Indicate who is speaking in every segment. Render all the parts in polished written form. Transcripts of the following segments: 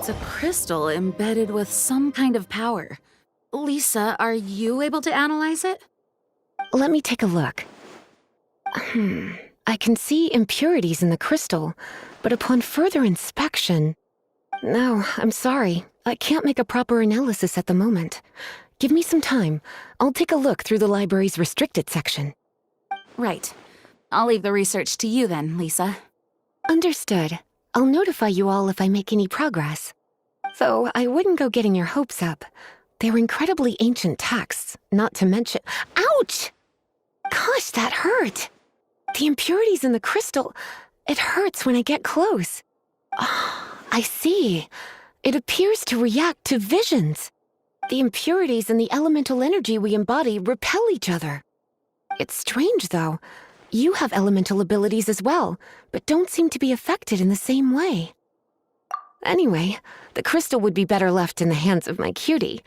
Speaker 1: It's a crystal embedded with some kind of power. Lisa, are you able to analyze it?
Speaker 2: Let me take a look. I can see impurities in the crystal, but upon further inspection... No, I'm sorry. I can't make a proper analysis at the moment. Give me some time. I'll take a look through the library's restricted section.
Speaker 1: Right. I'll leave the research to you then, Lisa.
Speaker 2: Understood. I'll notify you all if I make any progress. Though I wouldn't go getting your hopes up. They're incredibly ancient texts, not to mention— Ouch! Gosh, that hurt! The impurities in the crystal— it hurts when I get close. Oh, I see. It appears to react to visions. The impurities and the elemental energy we embody repel each other. It's strange, though. You have elemental abilities as well, but don't seem to be affected in the same way. Anyway, the crystal would be better left in the hands of my cutie.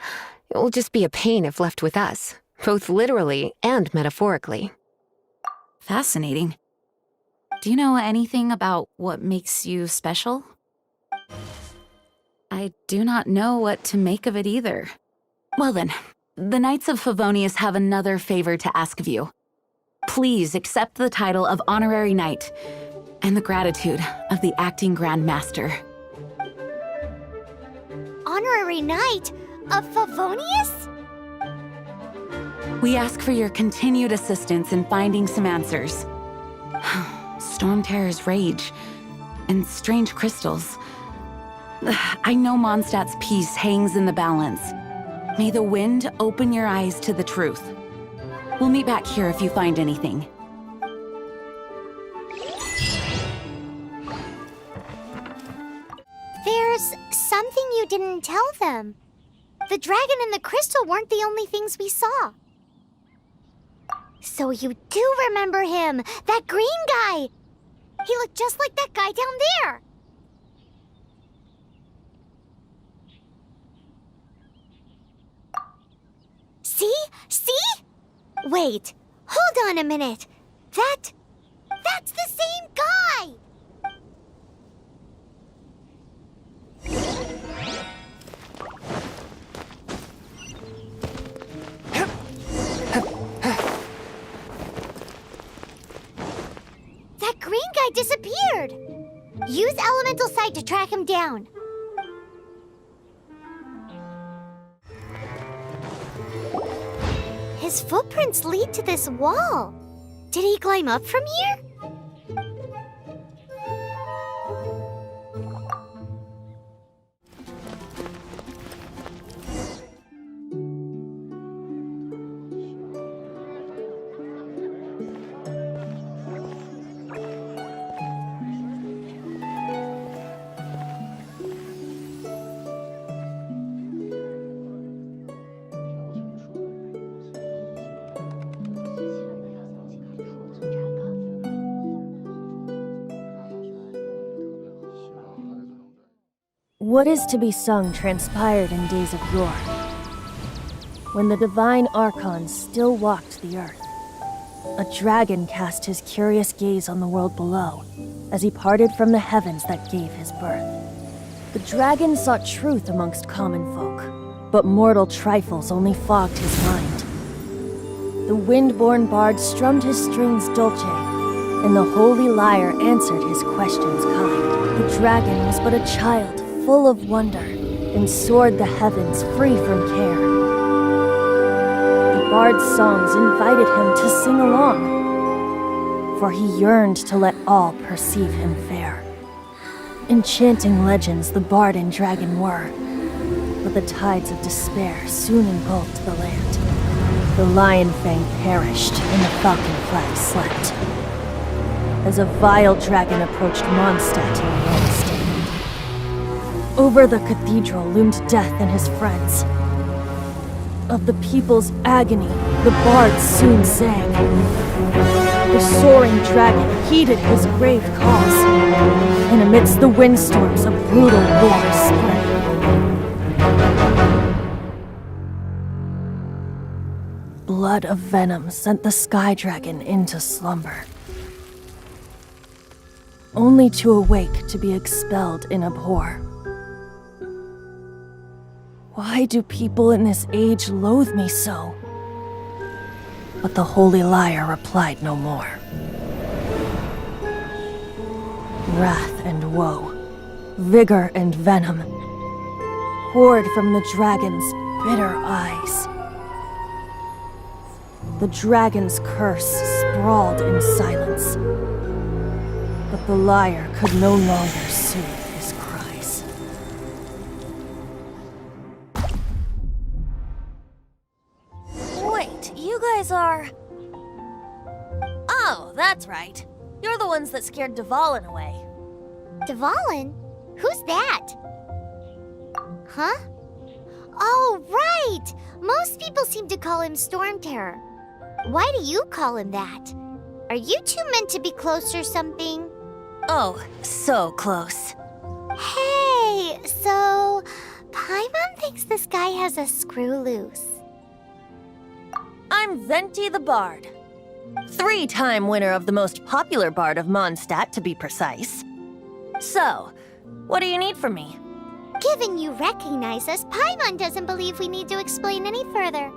Speaker 2: It will just be a pain if left with us, both literally and metaphorically.
Speaker 1: Fascinating. Do you know anything about what makes you special? I do not know what to make of it either. Well then, the Knights of Favonius have another favor to ask of you. Please accept the title of Honorary Knight and the gratitude of the Acting Grand Master.
Speaker 3: Honorary Knight of Favonius?
Speaker 1: We ask for your continued assistance in finding some answers. Storm Terror's rage and strange crystals. I know Mondstadt's peace hangs in the balance. May the wind open your eyes to the truth. We'll meet back here if you find anything.
Speaker 3: There's something you didn't tell them. The dragon and the crystal weren't the only things we saw. So you do remember him, that green guy! He looked just like that guy down there! See? See? Wait, hold on a minute. That's the same guy! That green guy disappeared! Use Elemental Sight to track him down. His footprints lead to this wall. Did he climb up from here?
Speaker 4: What is to be sung transpired in days of yore, when the divine archons still walked the earth. A dragon cast his curious gaze on the world below, as he parted from the heavens that gave his birth. The dragon sought truth amongst common folk, but mortal trifles only fogged his mind. The wind-born bard strummed his strings dolce, and the holy lyre answered his questions kind. The dragon was but a child, full of wonder, and soared the heavens free from care. The bard's songs invited him to sing along, for he yearned to let all perceive him fair. Enchanting legends the bard and dragon were, but the tides of despair soon engulfed the land. The lion fang perished, and the falcon flag slept, as a vile dragon approached Mondstadt in the West. Over the cathedral loomed death and his friends. Of the people's agony, the bards soon sang. The soaring dragon heeded his grave cause, and amidst the windstorms a brutal war spread. Blood of venom sent the sky dragon into slumber, only to awake to be expelled in abhor. Why do people in this age loathe me so? But the holy liar replied no more. Wrath and woe, vigor and venom, poured from the dragon's bitter eyes. The dragon's curse sprawled in silence, but the liar could no longer soothe his cries.
Speaker 5: Wait, you guys are... Oh, that's right. You're the ones that scared Dvalin away.
Speaker 3: Dvalin? Who's that? Huh? Oh, right! Most people seem to call him Storm Terror. Why do you call him that? Are you two meant to be close or something?
Speaker 5: Oh, so close.
Speaker 3: Hey, so... Paimon thinks this guy has a screw loose.
Speaker 5: I'm Venti the Bard. 3-time winner of the most popular bard of Mondstadt, to be precise. So, what do you need from me?
Speaker 3: Given you recognize us, Paimon doesn't believe we need to explain any further.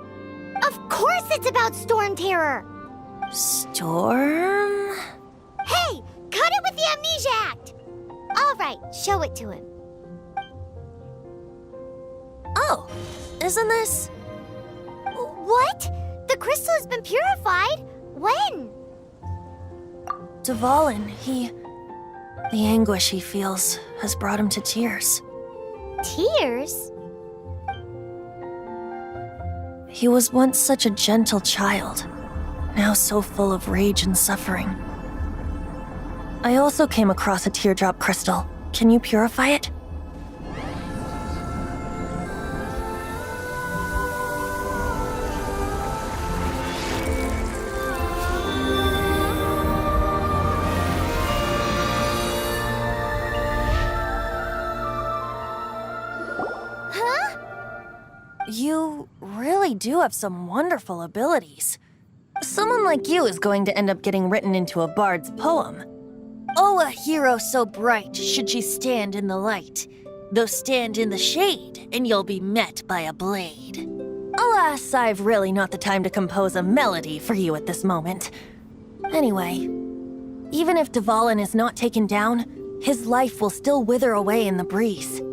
Speaker 3: Of course it's about Storm Terror!
Speaker 5: Storm?
Speaker 3: Hey! Cut it with the Amnesia Act! Alright, show it to him.
Speaker 5: Oh, isn't this...
Speaker 3: What? The crystal has been purified? When?
Speaker 5: Dvalin, the anguish he feels has brought him to tears.
Speaker 3: Tears?
Speaker 5: He was once such a gentle child, now so full of rage and suffering. I also came across a teardrop crystal. Can you purify it? You really do have some wonderful abilities. Someone like you is going to end up getting written into a bard's poem. Oh, a hero so bright should she stand in the light, though stand in the shade, and you'll be met by a blade. Alas, I've really not the time to compose a melody for you at this moment. Anyway, even if Dvalin is not taken down, his life will still wither away in the breeze.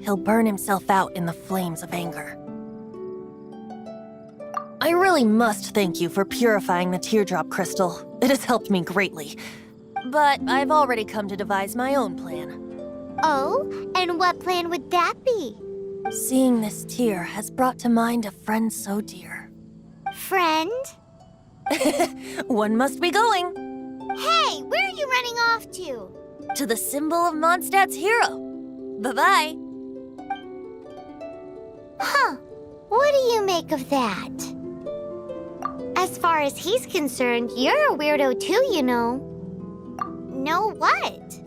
Speaker 5: He'll burn himself out in the flames of anger. I really must thank you for purifying the teardrop crystal. It has helped me greatly. But I've already come to devise my own plan.
Speaker 3: Oh, and what plan would that be?
Speaker 5: Seeing this tear has brought to mind a friend so dear.
Speaker 3: Friend?
Speaker 5: One must be going.
Speaker 3: Hey, where are you running off to?
Speaker 5: To the symbol of Mondstadt's hero. Bye-bye.
Speaker 3: Huh. What do you make of that? As far as he's concerned, you're a weirdo too, you know. Know what?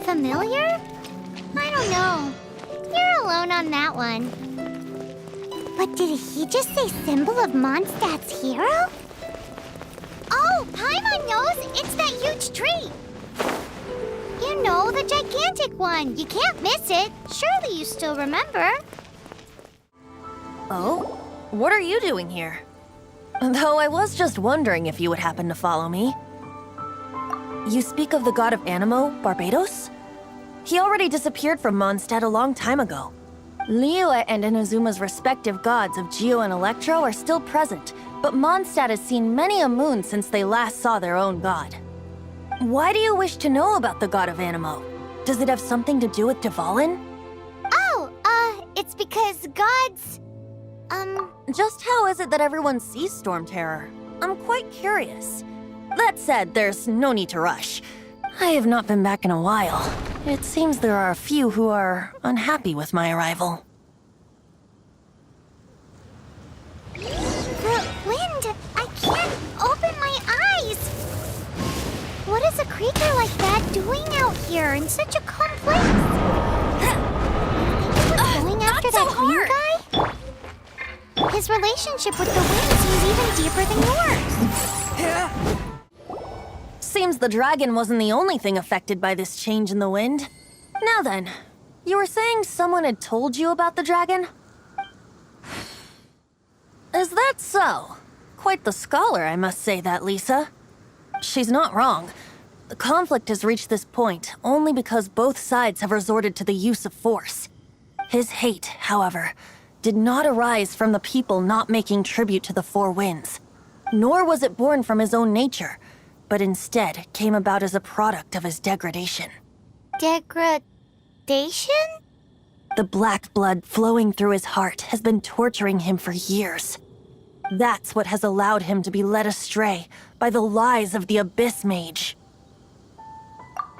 Speaker 3: Familiar? I don't know. You're alone on that one. But did he just say symbol of Mondstadt's hero? Oh, Paimon knows! It's that huge tree! You know, the gigantic one. You can't miss it. Surely you still remember.
Speaker 5: Oh? What are you doing here? Though I was just wondering if you would happen to follow me. You speak of the god of Animo, Barbados? He already disappeared from Mondstadt a long time ago. Liyue and Inazuma's respective gods of Geo and Electro are still present, but Mondstadt has seen many a moon since they last saw their own god. Why do you wish to know about the god of Animo? Does it have something to do with Dvalin?
Speaker 3: Oh, it's because gods...
Speaker 5: Just how is it that everyone sees Storm Terror? I'm quite curious. That said, there's no need to rush. I have not been back in a while. It seems there are a few who are unhappy with my arrival.
Speaker 3: The wind! I can't open my eyes! What is a creature like that doing out here in such a calm place? Going after that green guy? His relationship with the wind seems even deeper than yours.
Speaker 5: Seems the dragon wasn't the only thing affected by this change in the wind. Now then, you were saying someone had told you about the dragon? Is that so? Quite the scholar, I must say that, Lisa. She's not wrong. The conflict has reached this point only because both sides have resorted to the use of force. His hate, however, did not arise from the people not making tribute to the Four Winds. Nor was it born from his own nature, but instead came about as a product of his degradation.
Speaker 3: Degradation?
Speaker 5: The black blood flowing through his heart has been torturing him for years. That's what has allowed him to be led astray by the lies of the Abyss Mage.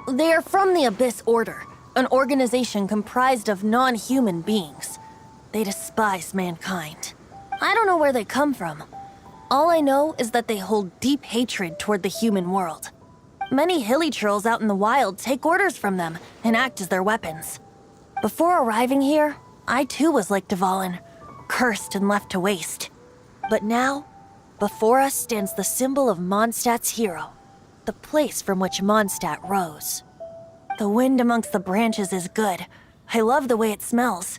Speaker 5: They are from the Abyss Order, an organization comprised of non-human beings. They despise mankind. I don't know where they come from. All I know is that they hold deep hatred toward the human world. Many hilly trolls out in the wild take orders from them and act as their weapons. Before arriving here, I too was like Dvalin, cursed and left to waste. But now, before us stands the symbol of Mondstadt's hero, the place from which Mondstadt rose. The wind amongst the branches is good. I love the way it smells.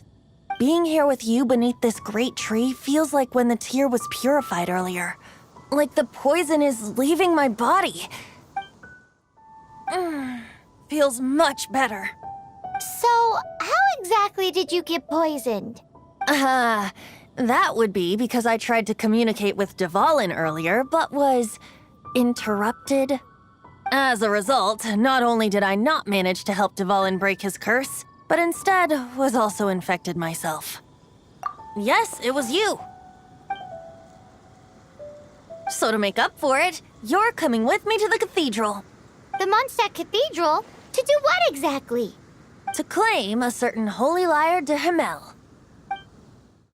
Speaker 5: Being here with you beneath this great tree feels like when the tear was purified earlier. Like the poison is leaving my body. Feels much better.
Speaker 3: So, how exactly did you get poisoned?
Speaker 5: That would be because I tried to communicate with Dvalin earlier, but was interrupted. As a result, not only did I not manage to help Dvalin break his curse, but instead was also infected myself. Yes, it was you. So to make up for it, you're coming with me to the cathedral.
Speaker 3: The Mondstadt Cathedral? To do what exactly?
Speaker 5: To claim a certain Holy Lyre de Himmel.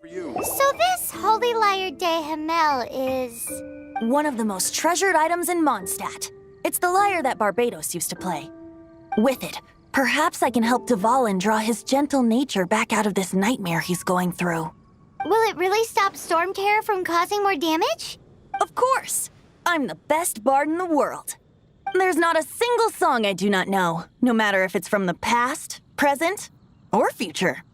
Speaker 3: So this Holy Lyre de Himmel is...
Speaker 5: one of the most treasured items in Mondstadt. It's the lyre that Barbados used to play. With it, perhaps I can help Dvalin draw his gentle nature back out of this nightmare he's going through.
Speaker 3: Will it really stop Storm Terror from causing more damage?
Speaker 5: Of course! I'm the best bard in the world. There's not a single song I do not know, no matter if it's from the past, present, or future.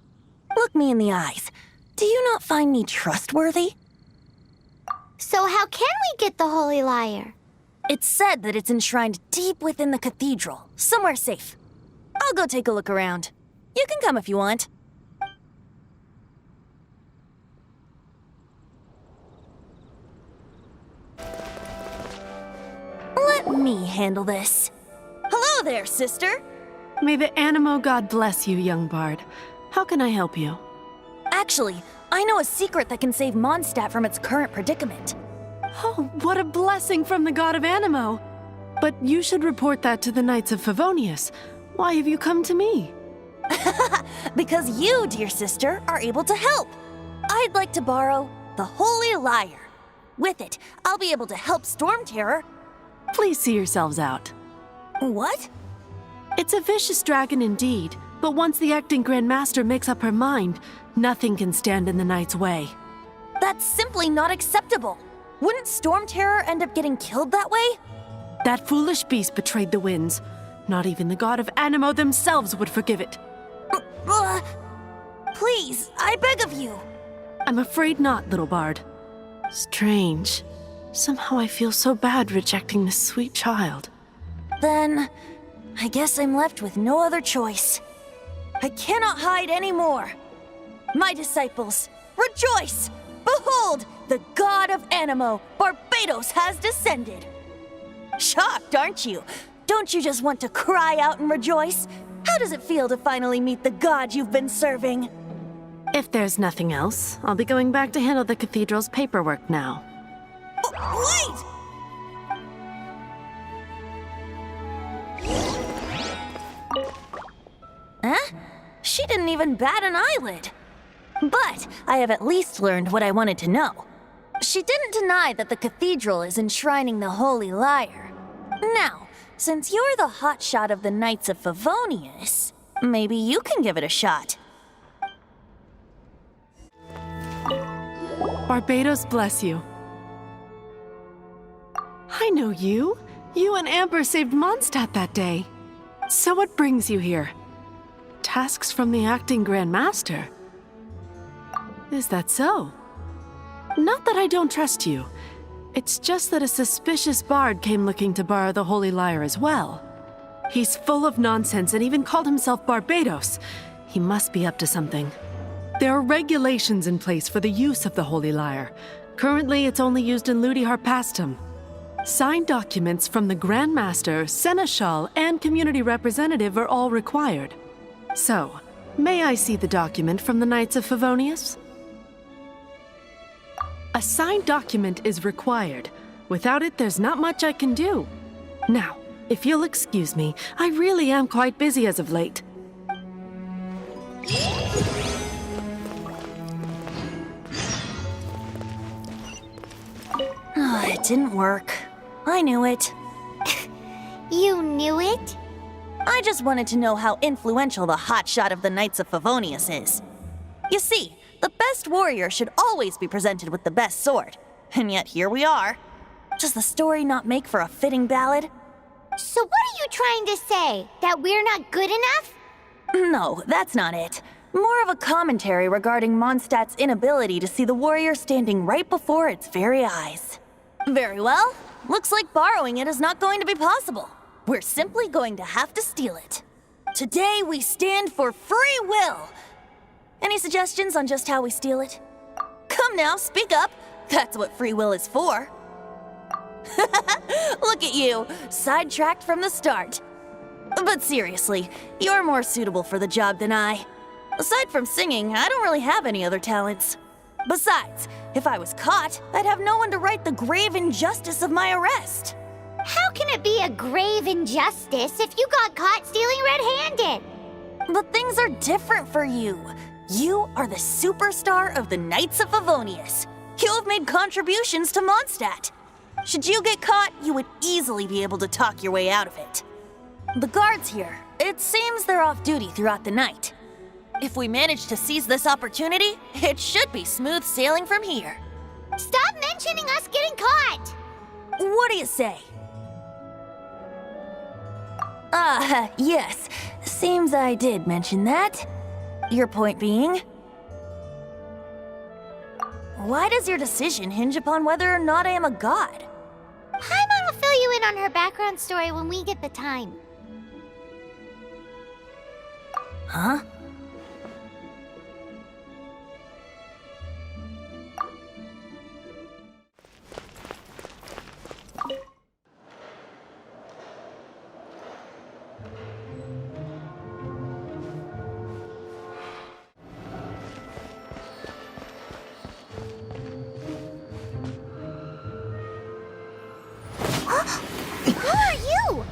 Speaker 5: Look me in the eyes. Do you not find me trustworthy?
Speaker 3: So how can we get the Holy Lyre?
Speaker 5: It's said that it's enshrined deep within the cathedral, somewhere safe. I'll go take a look around. You can come if you want. Let me handle this. Hello there, sister.
Speaker 6: May the Animo God bless you, young bard. How can I help you?
Speaker 5: Actually, I know a secret that can save Mondstadt from its current predicament.
Speaker 6: Oh, what a blessing from the god of Animo! But you should report that to the Knights of Favonius. Why have you come to me?
Speaker 5: Because you, dear sister, are able to help. I'd like to borrow the Holy Lyre. With it, I'll be able to help Storm Terror.
Speaker 6: Please see yourselves out.
Speaker 5: What?
Speaker 6: It's a vicious dragon indeed, but once the acting Grand Master makes up her mind, nothing can stand in the Knight's way.
Speaker 5: That's simply not acceptable. Wouldn't Storm Terror end up getting killed that way?
Speaker 6: That foolish beast betrayed the winds. Not even the god of Animo themselves would forgive it.
Speaker 5: Please, I beg of you.
Speaker 6: I'm afraid not, little bard. Strange. Somehow I feel so bad rejecting this sweet child.
Speaker 5: Then, I guess I'm left with no other choice. I cannot hide anymore. My disciples, rejoice! Behold, the god of Animo, Barbados, has descended. Shocked, aren't you? Don't you just want to cry out and rejoice? How does it feel to finally meet the god you've been serving?
Speaker 6: If there's nothing else, I'll be going back to handle the cathedral's paperwork now.
Speaker 5: Wait! Huh? She didn't even bat an eyelid. But I have at least learned what I wanted to know. She didn't deny that the cathedral is enshrining the Holy Lyre. Now, since you're the hotshot of the Knights of Favonius, maybe you can give it a shot.
Speaker 6: Barbados bless you. I know you. You and Amber saved Mondstadt that day. So what brings you here? tasks from the acting Grand Master. Is that so? Not that I don't trust you. It's just that a suspicious bard came looking to borrow the Holy Lyre as well. He's full of nonsense and even called himself Barbados. He must be up to something. There are regulations in place for the use of the Holy Lyre. Currently, it's only used in Ludi Harpastum. Signed documents from the Grand Master, Seneschal, and Community Representative are all required. So, may I see the document from the Knights of Favonius? A signed document is required. Without it, there's not much I can do. Now, if you'll excuse me, I really am quite busy as of late.
Speaker 5: It didn't work. I knew it.
Speaker 3: You knew it?
Speaker 5: I just wanted to know how influential the hotshot of the Knights of Favonius is. You see, the best warrior should always be presented with the best sword. And yet here we are. Does the story not make for a fitting ballad?
Speaker 3: So what are you trying to say? That we're not good enough?
Speaker 5: No, that's not it. More of a commentary regarding Mondstadt's inability to see the warrior standing right before its very eyes. Very well. Looks like borrowing it is not going to be possible. We're simply going to have to steal it. Today we stand for free will. Any suggestions on just how we steal it? Come now, speak up. That's what free will is for. Look at you, sidetracked from the start. But seriously, you're more suitable for the job than I. Aside from singing, I don't really have any other talents. Besides, if I was caught, I'd have no one to right the grave injustice of my arrest.
Speaker 3: How can it be a grave injustice if you got caught stealing red-handed?
Speaker 5: But things are different for you. You are the superstar of the Knights of Favonius. You have made contributions to Mondstadt. Should you get caught, you would easily be able to talk your way out of it. The guards here, it seems they're off duty throughout the night. If we manage to seize this opportunity, it should be smooth sailing from here.
Speaker 3: Stop mentioning us getting caught!
Speaker 5: What do you say? Yes. Seems I did mention that. Your point being? Why does your decision hinge upon whether or not I am a god?
Speaker 3: Paimon will fill you in on her background story when we get the time.
Speaker 5: Huh?
Speaker 3: Who are you?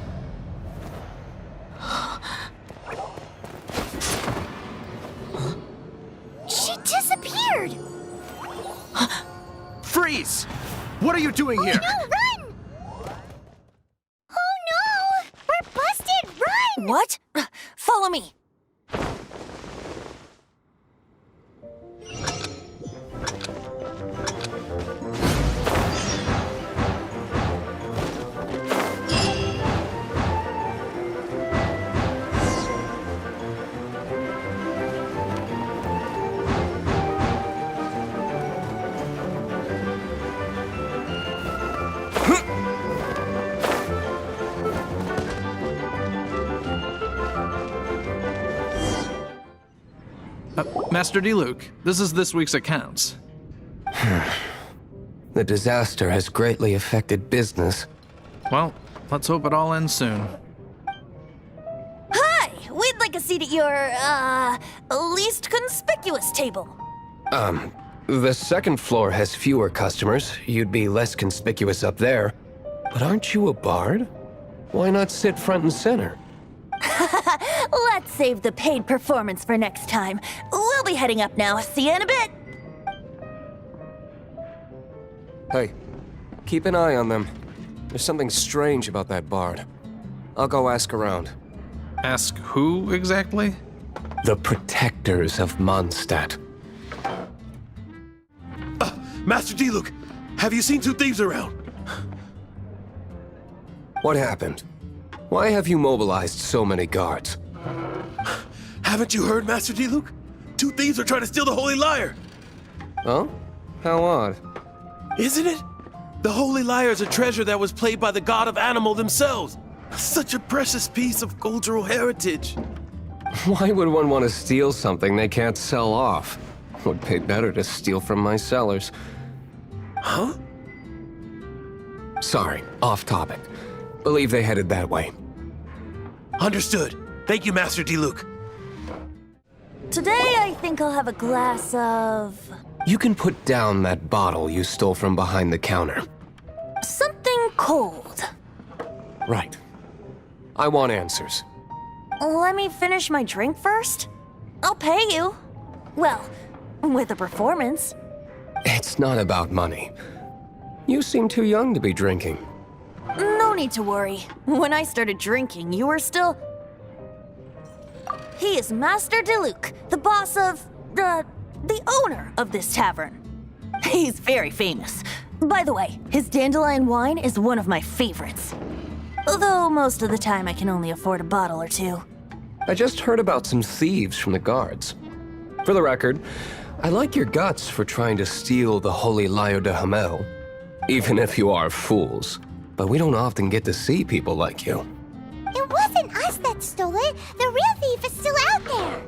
Speaker 3: She disappeared!
Speaker 7: Freeze! What are you doing here?
Speaker 3: No, run! Oh no! We're busted! Run!
Speaker 5: What? Follow me.
Speaker 7: Master D-Luke, this is this week's accounts.
Speaker 8: The disaster has greatly affected business.
Speaker 7: Well, let's hope it all ends soon.
Speaker 5: Hi! We'd like a seat at your, least conspicuous table.
Speaker 8: The second floor has fewer customers. You'd be less conspicuous up there. But aren't you a bard? Why not sit front and center?
Speaker 5: Let's save the paid performance for next time. We'll be heading up now. See you in a bit.
Speaker 8: Hey, keep an eye on them. There's something strange about that bard. I'll go ask around.
Speaker 7: Ask who exactly?
Speaker 8: The protectors of Mondstadt.
Speaker 9: Master D-Luke, have you seen two thieves around?
Speaker 8: What happened? Why have you mobilized so many guards?
Speaker 9: Haven't you heard, Master Diluc? 2 thieves are trying to steal the Holy Lyre!
Speaker 8: Oh? How odd.
Speaker 9: Isn't it? The Holy Lyre is a treasure that was played by the god of animal themselves. Such a precious piece of cultural heritage.
Speaker 8: Why would one want to steal something they can't sell off? Would pay better to steal from my sellers.
Speaker 9: Huh?
Speaker 8: Sorry, off topic. Believe they headed that way.
Speaker 9: Understood. Thank you, Master Diluc.
Speaker 5: Today, I think I'll have a glass of...
Speaker 8: You can put down that bottle you stole from behind the counter.
Speaker 5: something cold.
Speaker 8: Right. I want answers.
Speaker 5: Let me finish my drink first. I'll pay you. Well, with a performance.
Speaker 8: It's not about money. You seem too young to be drinking.
Speaker 5: No need to worry. When I started drinking, you were still... He is Master Diluc, the boss of... the owner of this tavern. He's very famous. By the way, his dandelion wine is one of my favorites. Although most of the time I can only afford a bottle or two.
Speaker 8: I just heard about some thieves from the guards. For the record, I like your guts for trying to steal the Holy Lyre de Hamel. Even if you are fools. But we don't often get to see people like you.
Speaker 3: It wasn't us that stole it. The real thief is still out there.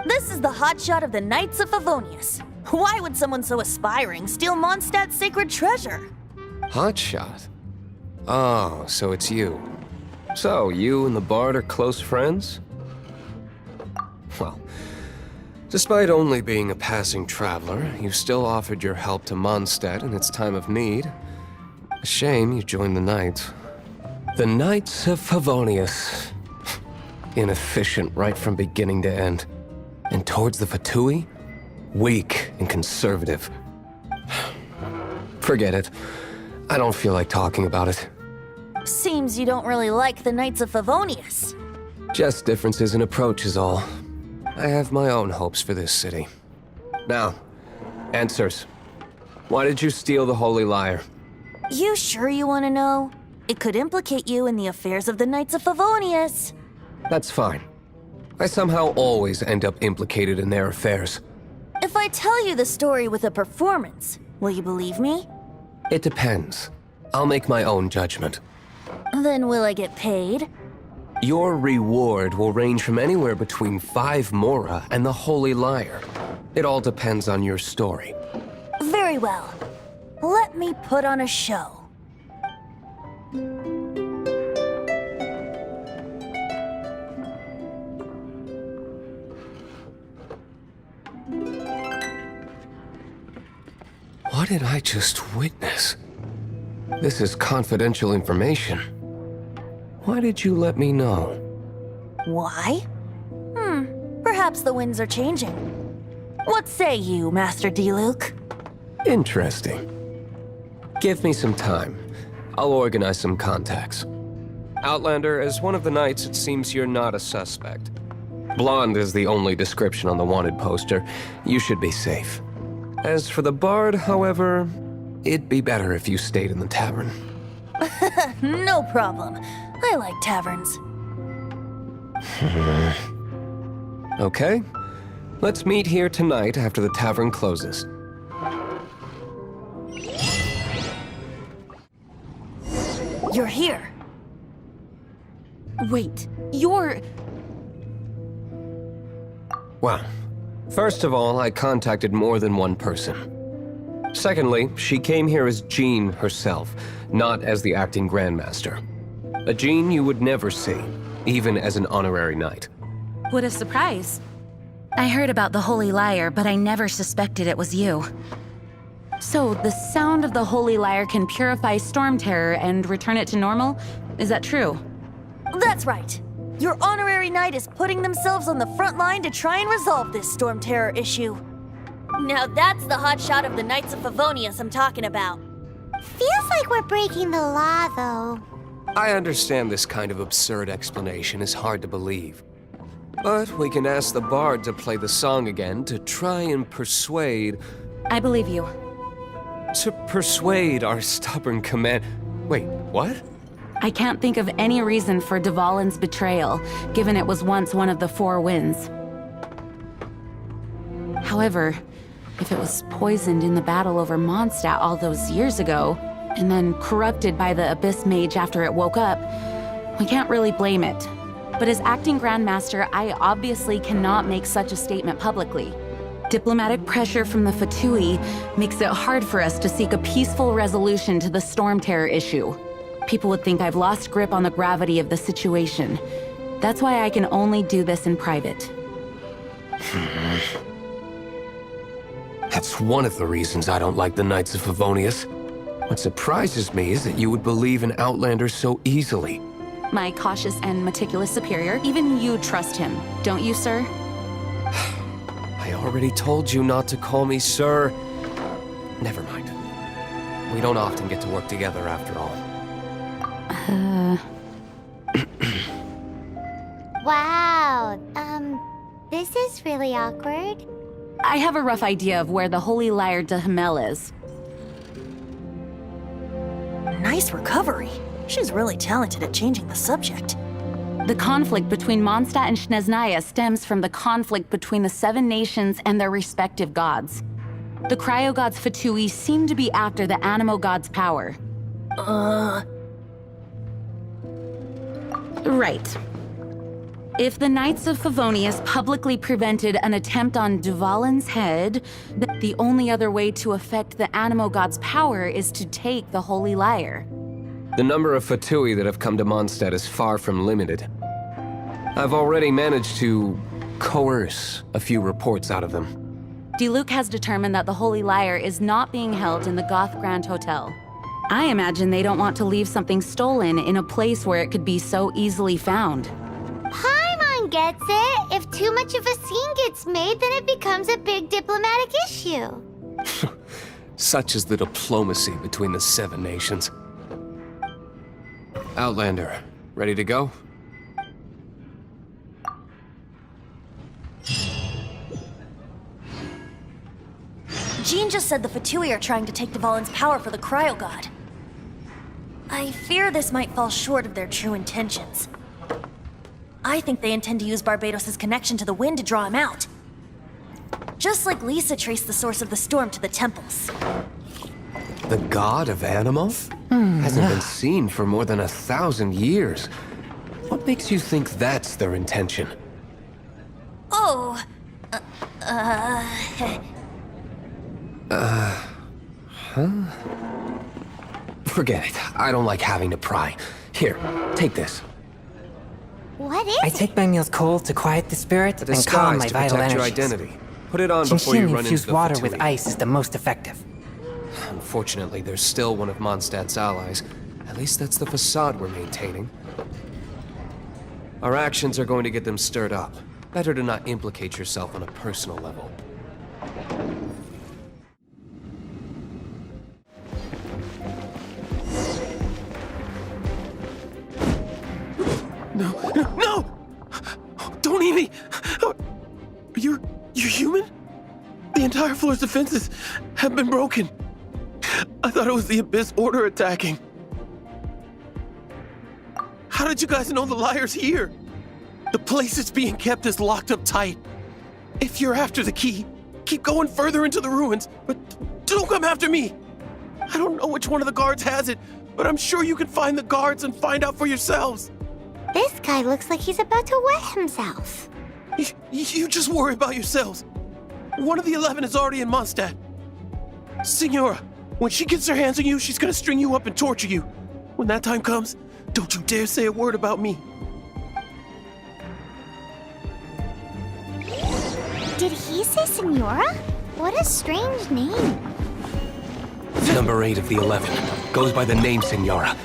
Speaker 5: This is the hotshot of the Knights of Favonius. Why would someone so aspiring steal Mondstadt's sacred treasure?
Speaker 8: Hotshot? Oh, so it's you. So, you and the Bard are close friends? Well, despite only being a passing traveler, you still offered your help to Mondstadt in its time of need. A shame you joined the Knights. The Knights of Favonius. Inefficient right from beginning to end. And towards the Fatui? Weak and conservative. Forget it. I don't feel like talking about it.
Speaker 5: Seems you don't really like the Knights of Favonius.
Speaker 8: Just differences in approach is all. I have my own hopes for this city. Now, answers. Why did you steal the Holy Lyre?
Speaker 5: You sure you want to know? It could implicate you in the affairs of the Knights of Favonius.
Speaker 8: That's fine. I somehow always end up implicated in their affairs.
Speaker 5: If I tell you the story with a performance, will you believe me?
Speaker 8: It depends. I'll make my own judgment.
Speaker 5: Then will I get paid?
Speaker 8: Your reward will range from anywhere between 5 mora and the Holy Lyre. It all depends on your story.
Speaker 5: Very well. Let me put on a show.
Speaker 8: What did I just witness? This is confidential information. Why did you let me know?
Speaker 5: Why? Perhaps the winds are changing. What say you, Master Diluc?
Speaker 8: Interesting. Give me some time. I'll organize some contacts. Outlander, as one of the knights, it seems you're not a suspect. Blonde is the only description on the wanted poster. You should be safe. As for the Bard, however, it'd be better if you stayed in the tavern.
Speaker 5: No problem. I like taverns.
Speaker 8: Okay. Let's meet here tonight after the tavern closes.
Speaker 5: You're here.
Speaker 1: Wait, you're...
Speaker 8: Well, first of all, I contacted more than one person. Secondly, she came here as Jean herself, not as the acting Grandmaster. A Jean you would never see, even as an honorary knight.
Speaker 1: What a surprise. I heard about the Holy Lyre, but I never suspected it was you. So, the sound of the Holy Lyre can purify Storm Terror and return it to normal? Is that true?
Speaker 5: That's right. Your honorary knight is putting themselves on the front line to try and resolve this Storm Terror issue. Now that's the hotshot of the Knights of Favonius I'm talking about.
Speaker 3: Feels like we're breaking the law, though.
Speaker 8: I understand this kind of absurd explanation is hard to believe. But we can ask the Bard to play the song again to try and persuade...
Speaker 1: I believe you.
Speaker 8: To persuade our stubborn command... Wait, what?
Speaker 1: I can't think of any reason for Dvalin's betrayal, given it was once one of the 4 winds. However, if it was poisoned in the battle over Mondstadt all those years ago, and then corrupted by the Abyss Mage after it woke up, we can't really blame it. But as acting Grandmaster, I obviously cannot make such a statement publicly. Diplomatic pressure from the Fatui makes it hard for us to seek a peaceful resolution to the Storm Terror issue. People would think I've lost grip on the gravity of the situation. That's why I can only do this in private.
Speaker 8: That's one of the reasons I don't like the Knights of Favonius. What surprises me is that you would believe in Outlanders so easily.
Speaker 1: My cautious and meticulous superior, even you trust him, don't you, sir?
Speaker 8: I already told you not to call me sir. Never mind. We don't often get to work together after all.
Speaker 3: Wow, this is really awkward.
Speaker 1: I have a rough idea of where the Holy Lyre de Himmel is.
Speaker 5: Nice recovery. She's really talented at changing the subject.
Speaker 1: The conflict between Mondstadt and Snezhnaya stems from the conflict between the 7 nations and their respective gods. The cryo-gods Fatui seem to be after the Animo god's power. Right. If the Knights of Favonius publicly prevented an attempt on Duvalin's head, the only other way to affect the Animo god's power is to take the Holy Lyre.
Speaker 8: The number of Fatui that have come to Mondstadt is far from limited. I've already managed to coerce a few reports out of them.
Speaker 1: Diluc has determined that the Holy Lyre is not being held in the Goth Grand Hotel. I imagine they don't want to leave something stolen in a place where it could be so easily found.
Speaker 3: Paimon gets it. If too much of a scene gets made, then it becomes a big diplomatic issue.
Speaker 8: Such is the diplomacy between the 7 nations. Outlander, ready to go?
Speaker 5: Jean just said the Fatui are trying to take Duvalin's power for the Cryo God. I fear this might fall short of their true intentions. I think they intend to use Barbados' connection to the wind to draw him out. Just like Lisa traced the source of the storm to the temples.
Speaker 8: The god of Animo? Hasn't been seen for more than 1,000 years. What makes you think that's their intention?
Speaker 5: Oh,
Speaker 8: Forget it. I don't like having to pry. Here, take this.
Speaker 3: What is
Speaker 10: I
Speaker 3: it?
Speaker 10: take my meals cold to quiet the spirit and calm
Speaker 8: Disguise
Speaker 10: my
Speaker 8: to
Speaker 10: vital
Speaker 8: protect your
Speaker 10: energies.
Speaker 8: identity. Put it on before you
Speaker 10: Genshin
Speaker 8: run into
Speaker 10: infused
Speaker 8: the
Speaker 10: water
Speaker 8: Fatui.
Speaker 10: with ice is the most effective.
Speaker 8: Unfortunately, there's still one of Mondstadt's allies. At least that's the facade we're maintaining. Our actions are going to get them stirred up. Better to not implicate yourself on a personal level.
Speaker 9: No! Don't eat me! You're human? The entire floor's defenses have been broken. I thought it was the Abyss Order attacking. How did you guys know the Lyre's here? The place it's being kept is locked up tight. If you're after the key, keep going further into the ruins, but don't come after me. I don't know which one of the guards has it, but I'm sure you can find the guards and find out for yourselves.
Speaker 3: This guy looks like he's about to wet himself.
Speaker 9: You just worry about yourselves. One of the 11 is already in Mondstadt. Signora, when she gets her hands on you, she's gonna string you up and torture you. When that time comes, don't you dare say a word about me.
Speaker 3: Did he say Senora? What a strange name.
Speaker 8: Number 8 of the 11 goes by the name Signora.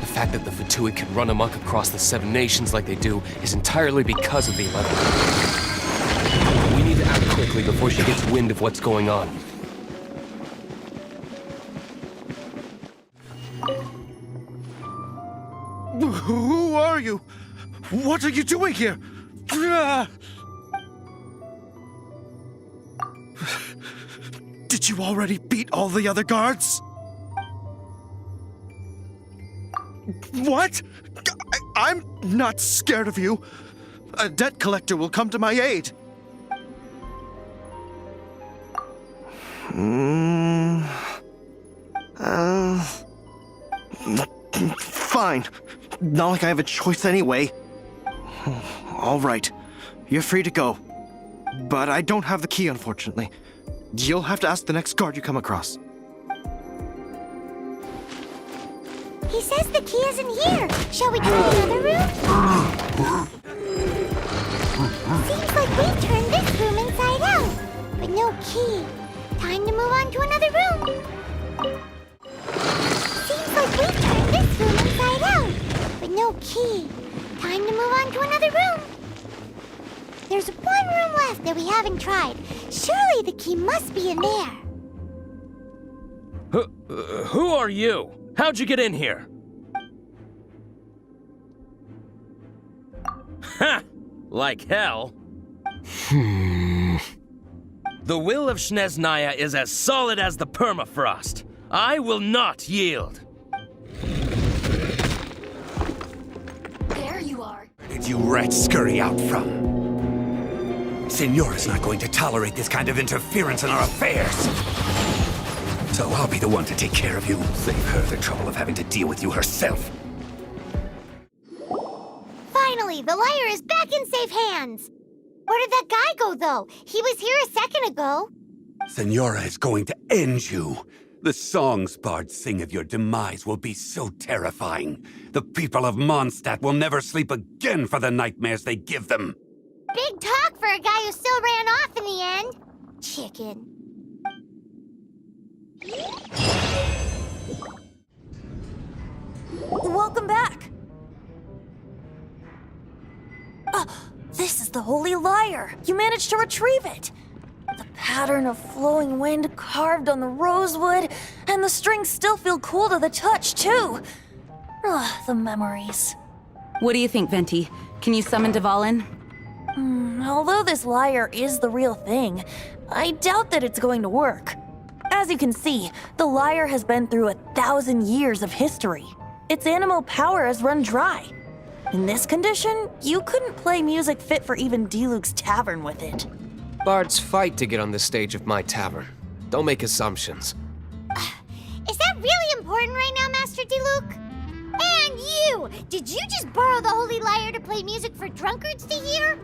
Speaker 8: The fact that the Fatui can run amok across the 7 nations like they do is entirely because of the 11. We need to act quickly before she gets wind of what's going on.
Speaker 11: Who are you? What are you doing here? Did you already beat all the other guards? What? I'm not scared of you. A debt collector will come to my aid. Fine. Not like I have a choice anyway. All right. You're free to go. But I don't have the key, unfortunately. You'll have to ask the next guard you come across.
Speaker 3: He says the key isn't here. Shall we try another room? Seems like we've turned this room inside out, but no key. Time to move on to another room. Seems like we've turned this room inside out, but no key. Time to move on to another room. There's one room left that we haven't tried. Surely the key must be in there.
Speaker 12: Who are you? How'd you get in here? Ha! Like hell. The will of Snezhnaya is as solid as the permafrost. I will not yield.
Speaker 5: There you are.
Speaker 13: Where did you rats scurry out from? Signora's not going to tolerate this kind of interference in our affairs. So I'll be the one to take care of you. Save her the trouble of having to deal with you herself.
Speaker 3: Finally, the liar is back in safe hands. Where did that guy go, though? He was here a second ago.
Speaker 13: Signora is going to end you. The songs bards sing of your demise will be so terrifying. The people of Mondstadt will never sleep again for the nightmares they give them.
Speaker 3: Big talk for a guy who still ran off in the end. Chicken.
Speaker 5: Welcome back. This is the Holy Lyre. You managed to retrieve it. The pattern of flowing wind carved on the rosewood, and the strings still feel cool to the touch, too. The memories.
Speaker 1: What do you think, Venti? Can you summon Dvalin?
Speaker 5: Although this lyre is the real thing, I doubt that it's going to work. As you can see, the lyre has been through 1,000 years of history. Its animal power has run dry. In this condition, you couldn't play music fit for even Diluc's tavern with it.
Speaker 8: Bards fight to get on the stage of my tavern. Don't make assumptions.
Speaker 3: Is that really important right now, Master Diluc? And you! Did you just borrow the Holy Lyre to play music for drunkards to hear?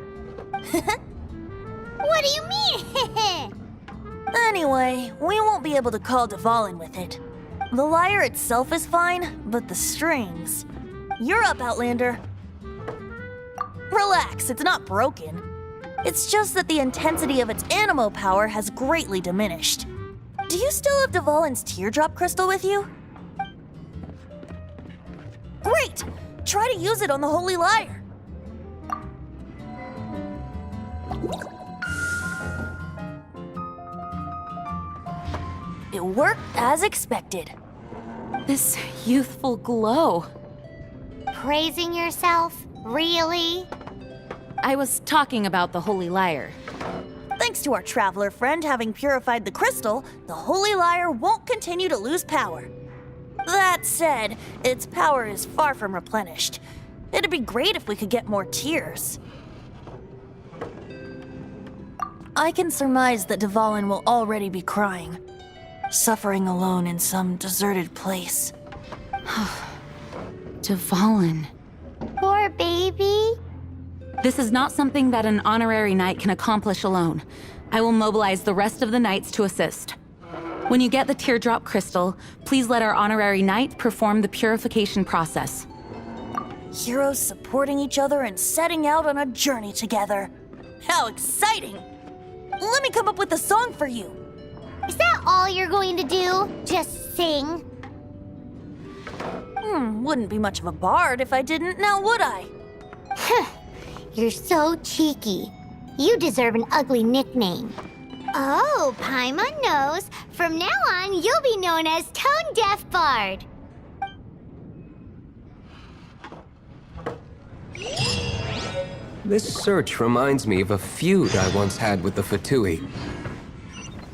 Speaker 3: What do you mean?
Speaker 5: Anyway, we won't be able to call Dvalin with it. The lyre itself is fine, but the strings... You're up, Outlander. Relax, it's not broken. It's just that the intensity of its animal power has greatly diminished. Do you still have Dvalin's teardrop crystal with you? Great! Try to use it on the Holy Lyre. It worked as expected.
Speaker 1: This youthful glow.
Speaker 3: Praising yourself? Really?
Speaker 1: I was talking about the Holy Lyre.
Speaker 5: Thanks to our traveler friend having purified the crystal, the Holy Lyre won't continue to lose power. That said, its power is far from replenished. It'd be great if we could get more tears. I can surmise that Dvalin will already be crying, suffering alone in some deserted place.
Speaker 1: Dvalin.
Speaker 3: Poor baby.
Speaker 1: This is not something that an honorary knight can accomplish alone. I will mobilize the rest of the knights to assist. When you get the teardrop crystal, please let our honorary knight perform the purification process.
Speaker 5: Heroes supporting each other and setting out on a journey together. How exciting! Let me come up with a song for you.
Speaker 3: Is that all you're going to do? Just sing?
Speaker 5: Wouldn't be much of a bard if I didn't, now would I?
Speaker 3: You're so cheeky. You deserve an ugly nickname. Oh, Paimon knows. From now on, you'll be known as Tone Deaf Bard.
Speaker 8: This search reminds me of a feud I once had with the Fatui.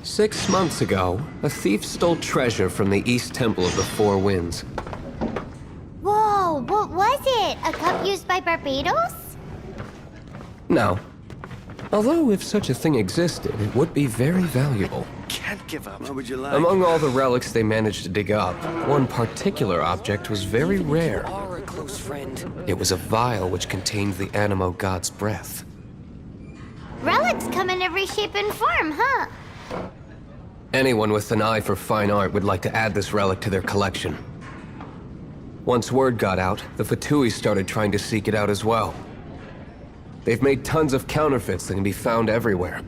Speaker 8: 6 months ago, a thief stole treasure from the East Temple of the Four Winds.
Speaker 3: Whoa, what was it? A cup used by Barbados?
Speaker 8: No. Although if such a thing existed, it would be very valuable.
Speaker 11: can't give up.
Speaker 13: What would you like?
Speaker 8: Among all the relics they managed to dig up, one particular object was very rare.
Speaker 10: Are a close friend.
Speaker 8: It was a vial which contained the Animo god's breath.
Speaker 3: Relics come in every shape and form, huh?
Speaker 8: Anyone with an eye for fine art would like to add this relic to their collection. Once word got out, the Fatui started trying to seek it out as well. They've made tons of counterfeits that can be found everywhere.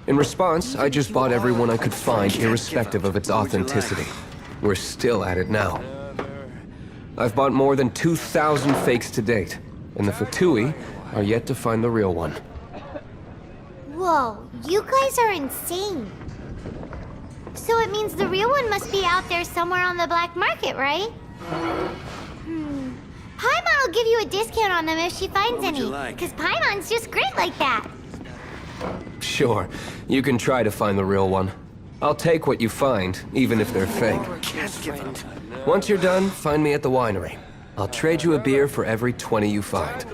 Speaker 8: In response, I just bought every one I could find, irrespective of its authenticity. We're still at it now. I've bought more than 2,000 fakes to date, and the Fatui are yet to find the real one.
Speaker 3: Whoa, you guys are insane. So it means the real one must be out there somewhere on the black market, right? Paimon will give you a discount on them if she finds any. Because Paimon's just great like that.
Speaker 8: Sure, you can try to find the real one. I'll take what you find, even if they're fake. Once you're done, find me at the winery. I'll trade you a beer for every 20 you find.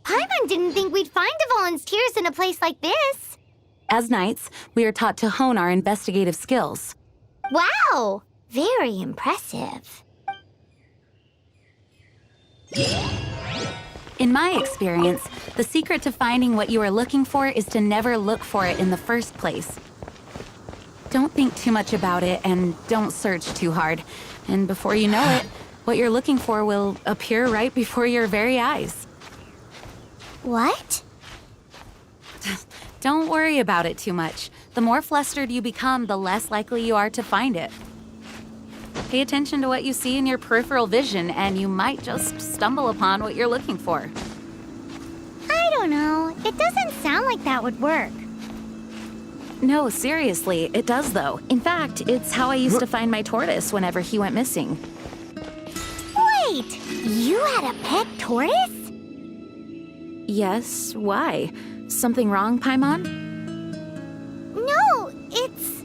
Speaker 3: Paimon didn't think we'd find the volunteers in a place like this.
Speaker 1: As knights, we are taught to hone our investigative skills.
Speaker 3: Wow, very impressive.
Speaker 1: In my experience, the secret to finding what you are looking for is to never look for it in the first place. Don't think too much about it and don't search too hard. And before you know it, what you're looking for will appear right before your very eyes.
Speaker 3: What?
Speaker 1: Don't worry about it too much. The more flustered you become, the less likely you are to find it. Pay attention to what you see in your peripheral vision, and you might just stumble upon what you're looking for.
Speaker 3: I don't know. It doesn't sound like that would work.
Speaker 1: No, seriously, it does though. In fact, it's how I used to find my tortoise whenever he went missing.
Speaker 3: Wait, you had a pet tortoise?
Speaker 1: Yes, why? Something wrong, Paimon?
Speaker 3: No, it's,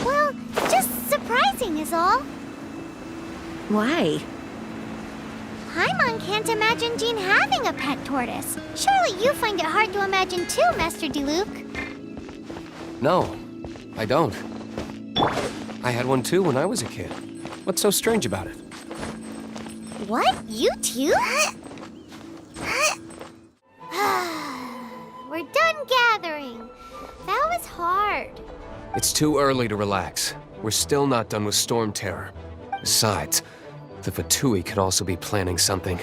Speaker 3: well, just surprising is all.
Speaker 1: Why?
Speaker 3: Paimon can't imagine Jean having a pet tortoise. Surely you find it hard to imagine too, Master Diluc.
Speaker 8: No, I don't. I had one too when I was a kid. What's so strange about it?
Speaker 3: What? You too? We're done gathering. That was hard.
Speaker 8: It's too early to relax. We're still not done with Storm Terror. Besides, the Fatui could also be planning something.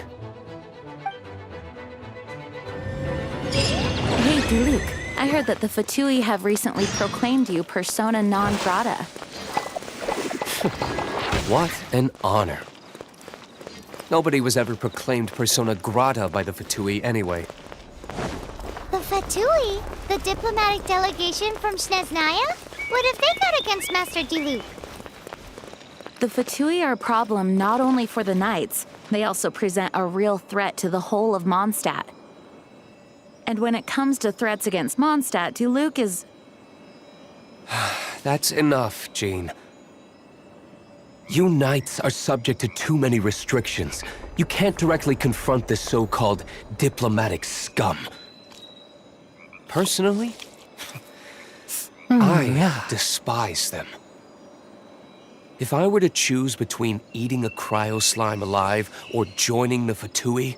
Speaker 1: Hey, Diluc, I heard that the Fatui have recently proclaimed you persona non grata.
Speaker 8: What an honor. Nobody was ever proclaimed persona grata by the Fatui anyway.
Speaker 3: The Fatui? The diplomatic delegation from Snezhnaya? What have they got against Master Diluc?
Speaker 1: The Fatui are a problem not only for the knights, they also present a real threat to the whole of Mondstadt. And when it comes to threats against Mondstadt, Diluc is...
Speaker 8: That's enough, Jean. You knights are subject to too many restrictions. You can't directly confront this so-called diplomatic scum. Personally, I despise them. If I were to choose between eating a cryo slime alive or joining the Fatui,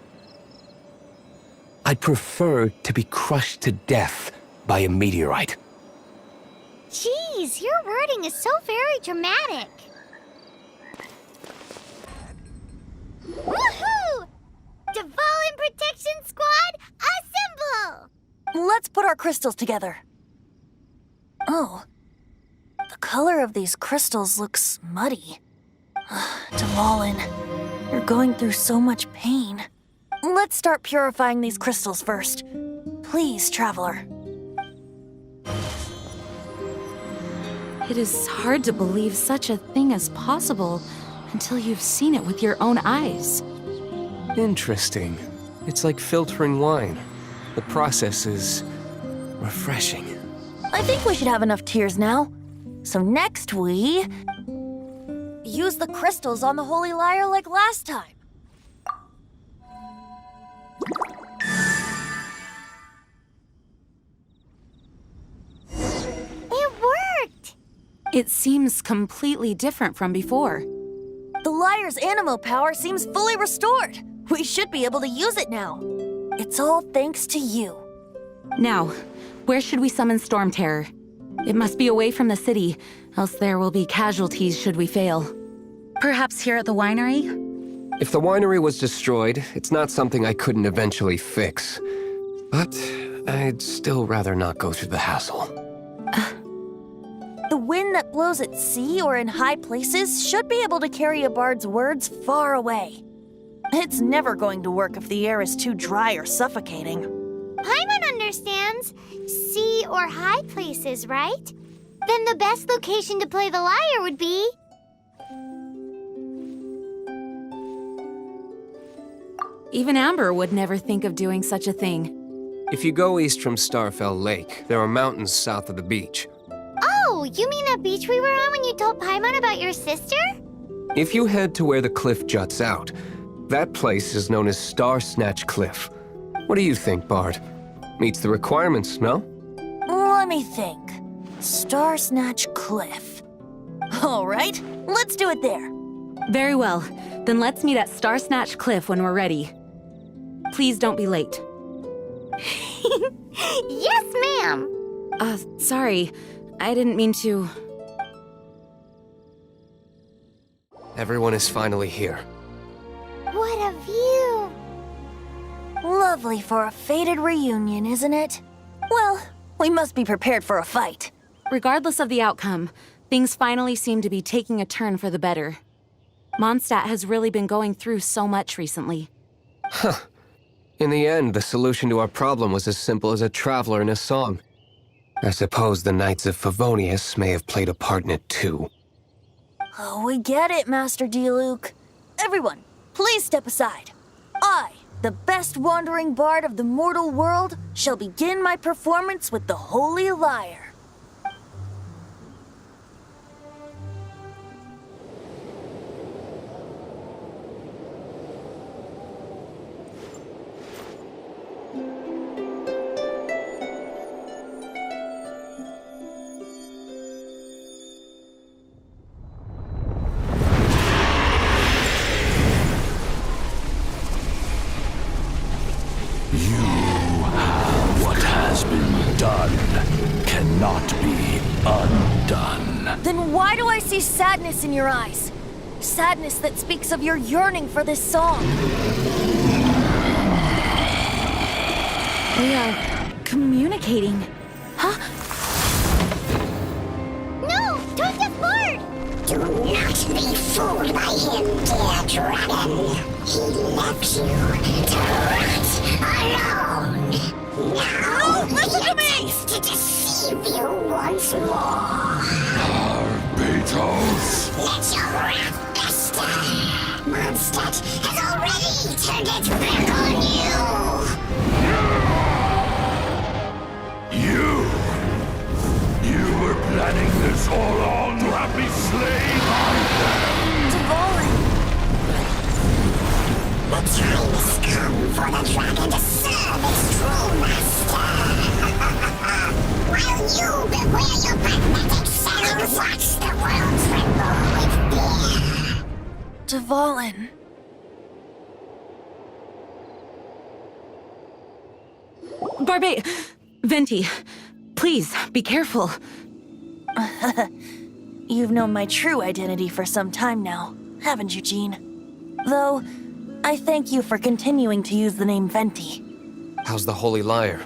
Speaker 8: I'd prefer to be crushed to death by a meteorite.
Speaker 3: Jeez, your wording is so very dramatic. Woohoo! Dvalin Protection Squad, assemble!
Speaker 5: Let's put our crystals together. Oh. The color of these crystals looks muddy. Dvalin, you're going through so much pain. Let's start purifying these crystals first. Please, Traveler.
Speaker 1: It is hard to believe such a thing is possible until you've seen it with your own eyes.
Speaker 8: Interesting. It's like filtering wine. The process is refreshing.
Speaker 5: I think we should have enough tears now. So next we... use the crystals on the Holy Lyre like last time.
Speaker 1: It seems completely different from before.
Speaker 5: The liar's animo power seems fully restored. We should be able to use it now. It's all thanks to you.
Speaker 1: Now, where should we summon Storm Terror? It must be away from the city, else there will be casualties should we fail. Perhaps here at the winery?
Speaker 8: If the winery was destroyed, it's not something I couldn't eventually fix. But I'd still rather not go through the hassle.
Speaker 5: The wind that blows at sea or in high places should be able to carry a bard's words far away. It's never going to work if the air is too dry or suffocating.
Speaker 3: Paimon understands sea or high places, right? Then the best location to play the lyre would be...
Speaker 1: Even Amber would never think of doing such a thing.
Speaker 8: If you go east from Starfell Lake, there are mountains south of the beach.
Speaker 3: Oh, you mean that beach we were on when you told Paimon about your sister?
Speaker 8: If you head to where the cliff juts out, that place is known as Star Snatch Cliff. What do you think, Bard? Meets the requirements, no?
Speaker 5: Let me think. Star Snatch Cliff. All right, let's do it there.
Speaker 1: Very well. Then let's meet at Star Snatch Cliff when we're ready. Please don't be late.
Speaker 3: Yes, ma'am!
Speaker 1: Sorry. I didn't mean to...
Speaker 8: Everyone is finally here.
Speaker 3: What a view!
Speaker 5: Lovely for a fated reunion, isn't it? Well, we must be prepared for a fight.
Speaker 1: Regardless of the outcome, things finally seem to be taking a turn for the better. Mondstadt has really been going through so much recently.
Speaker 8: Huh. In the end, the solution to our problem was as simple as a traveler in a song. I suppose the Knights of Favonius may have played a part in it too.
Speaker 5: Oh, we get it, Master Diluc. Everyone, please step aside. I, the best wandering bard of the mortal world, shall begin my performance with the Holy Lyre.
Speaker 14: Cannot be undone.
Speaker 5: Then why do I see sadness in your eyes? Sadness that speaks of your yearning for this song.
Speaker 1: We are communicating. Huh?
Speaker 3: No! Don't get bored!
Speaker 15: Do not be fooled by him, dear dragon. He left you to rot alone. Now
Speaker 5: listen to me!
Speaker 15: To deceive you once more.
Speaker 14: Beatles!
Speaker 15: Let your wrath fester. Mondstadt has already turned its back on you.
Speaker 14: You were planning this all along to have me slain by them.
Speaker 15: The time has come for the dragon to serve its true master. While you beware your magnetic cells, watch the world tremble with fear.
Speaker 5: Dvalin.
Speaker 1: Venti, please, be careful.
Speaker 5: You've known my true identity for some time now, haven't you, Jean? Though, I thank you for continuing to use the name Venti.
Speaker 8: How's the Holy Lyre?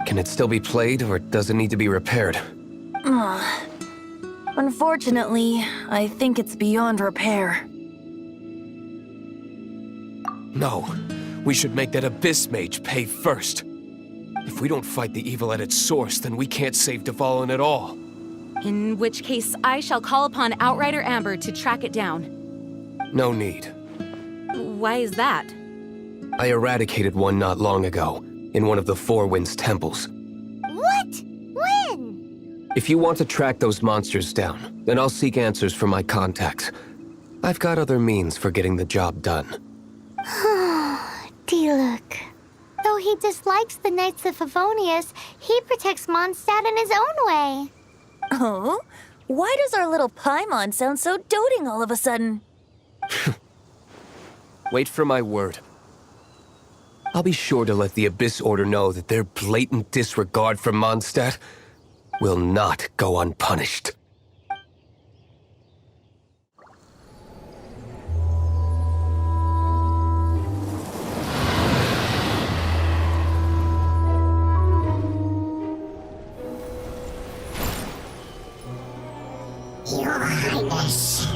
Speaker 8: Can it still be played, or does it need to be repaired?
Speaker 5: Unfortunately, I think it's beyond repair.
Speaker 8: No. We should make that Abyss Mage pay first. If we don't fight the evil at its source, then we can't save Dvalin at all.
Speaker 1: In which case, I shall call upon Outrider Amber to track it down.
Speaker 8: No need.
Speaker 1: Why is that?
Speaker 8: I eradicated one not long ago, in one of the Four Winds temples.
Speaker 3: What? When?
Speaker 8: If you want to track those monsters down, then I'll seek answers from my contacts. I've got other means for getting the job done.
Speaker 3: Diluc. Though he dislikes the Knights of Favonius, he protects Mondstadt in his own way.
Speaker 5: Oh? Why does our little Paimon sound so doting all of a sudden?
Speaker 8: Wait for my word. I'll be sure to let the Abyss Order know that their blatant disregard for Mondstadt will not go unpunished.
Speaker 15: Your Highness,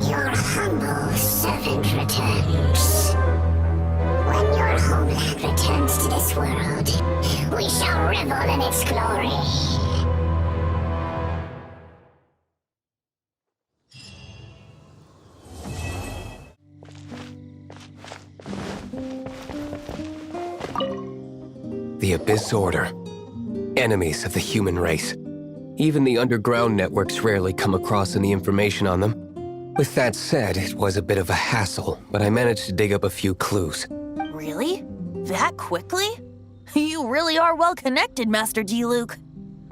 Speaker 15: your humble servant returns. When your homeland returns to this world, we shall revel in its glory.
Speaker 8: The Abyss Order. Enemies of the human race. Even the underground networks rarely come across any information on them. With that said, it was a bit of a hassle, but I managed to dig up a few clues.
Speaker 5: Really? That quickly? You really are well connected, Master D-Luke.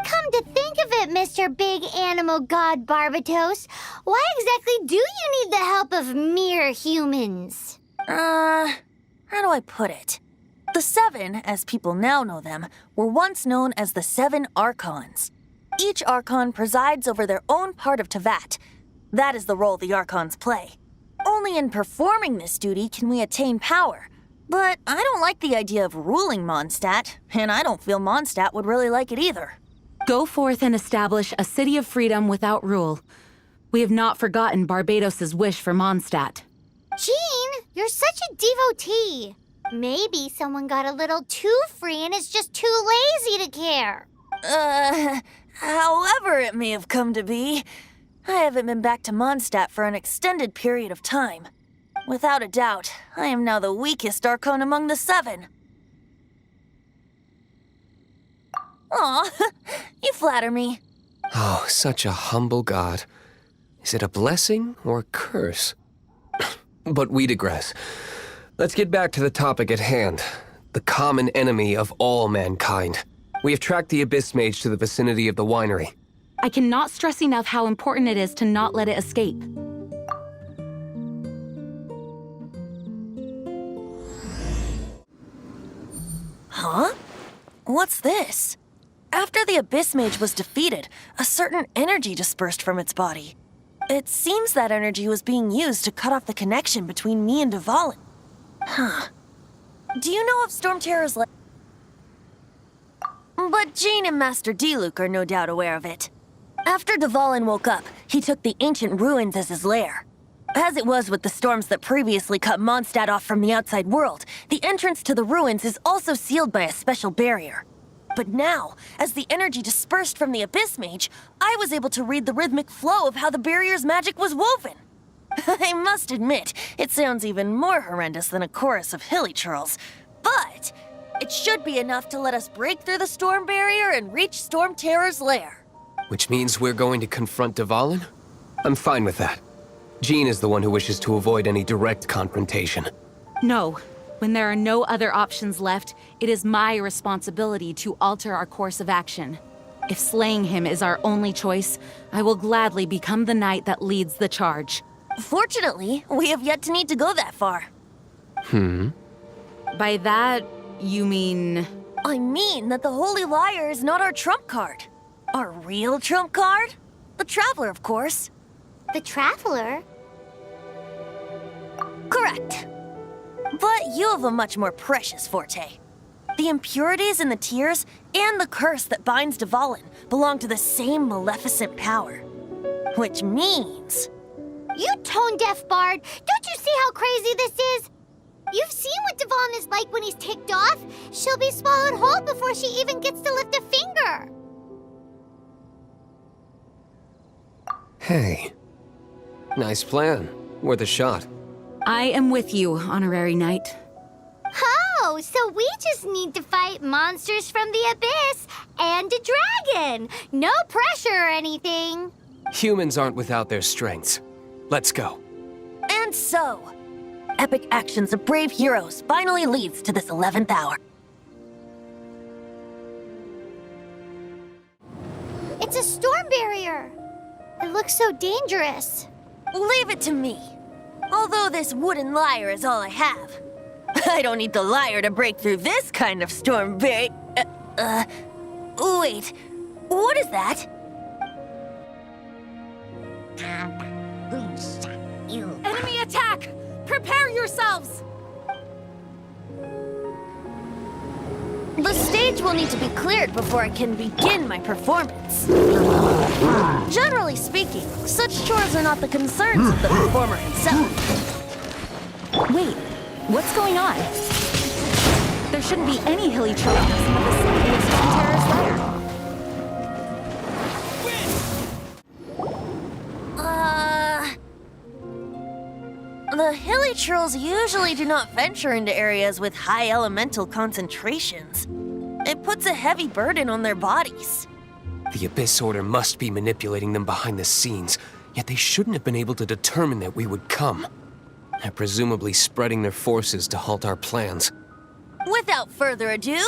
Speaker 3: Come to think of it, Mr. Big Animal God Barbatos, why exactly do you need the help of mere humans?
Speaker 5: How do I put it? The Seven, as people now know them, were once known as the Seven Archons. Each Archon presides over their own part of Teyvat. That is the role the Archons play. Only in performing this duty can we attain power. But I don't like the idea of ruling Mondstadt, and I don't feel Mondstadt would really like it either.
Speaker 1: Go forth and establish a city of freedom without rule. We have not forgotten Barbados' wish for Mondstadt.
Speaker 3: Jean, you're such a devotee. Maybe someone got a little too free and is just too lazy to care.
Speaker 5: However it may have come to be, I haven't been back to Mondstadt for an extended period of time. Without a doubt, I am now the weakest Archon among the Seven. Aw, you flatter me.
Speaker 8: Oh, such a humble god. Is it a blessing or a curse? But we digress. Let's get back to the topic at hand. The common enemy of all mankind. We have tracked the Abyss Mage to the vicinity of the winery.
Speaker 1: I cannot stress enough how important it is to not let it escape.
Speaker 5: Huh? What's this? After the Abyss Mage was defeated, a certain energy dispersed from its body. It seems that energy was being used to cut off the connection between me and Dvalin. Huh. Do you know of Storm Terror's But Jean and Master D-Luke are no doubt aware of it. After Dvalin woke up, he took the ancient ruins as his lair. As it was with the storms that previously cut Mondstadt off from the outside world, the entrance to the ruins is also sealed by a special barrier. But now, as the energy dispersed from the Abyss Mage, I was able to read the rhythmic flow of how the barrier's magic was woven. I must admit, it sounds even more horrendous than a chorus of hilly churls, but it should be enough to let us break through the storm barrier and reach Storm Terror's lair.
Speaker 8: Which means we're going to confront Dvalin? I'm fine with that. Jean is the one who wishes to avoid any direct confrontation.
Speaker 1: No. When there are no other options left, it is my responsibility to alter our course of action. If slaying him is our only choice, I will gladly become the knight that leads the charge.
Speaker 5: Fortunately, we have yet to need to go that far.
Speaker 1: By that, you mean...
Speaker 5: I mean that the Holy Liar is not our trump card. Our real trump card? The Traveler, of course.
Speaker 3: The Traveler?
Speaker 5: Correct. But you have a much more precious forte. The impurities and the tears, and the curse that binds Dvalin belong to the same maleficent power. Which means...
Speaker 3: You tone-deaf bard! Don't you see how crazy this is? You've seen what Dvalin is like when he's ticked off. She'll be swallowed whole before she even gets to lift a finger.
Speaker 8: Hey. Nice plan. Worth a shot.
Speaker 1: I am with you, Honorary Knight.
Speaker 3: Oh, so we just need to fight monsters from the Abyss and a dragon. No pressure or anything.
Speaker 8: Humans aren't without their strengths. Let's go.
Speaker 5: And so, epic actions of brave heroes finally leads to this 11th hour.
Speaker 3: It's a storm barrier. looks so dangerous.
Speaker 5: Leave it to me. Although this wooden lyre is all I have. I don't need the lyre to break through this kind of storm wait, what is that?
Speaker 1: Enemy attack! Prepare yourselves!
Speaker 5: The stage will need to be cleared before I can begin my performance. Generally speaking, such chores are not the concerns of the performer himself.
Speaker 1: Wait, what's going on? There shouldn't be any hilly trails in the vicinity of Storm Terror's lair.
Speaker 5: The hilly trolls usually do not venture into areas with high elemental concentrations. It puts a heavy burden on their bodies.
Speaker 8: The Abyss Order must be manipulating them behind the scenes, yet they shouldn't have been able to determine that we would come. They're presumably spreading their forces to halt our plans.
Speaker 5: Without further ado,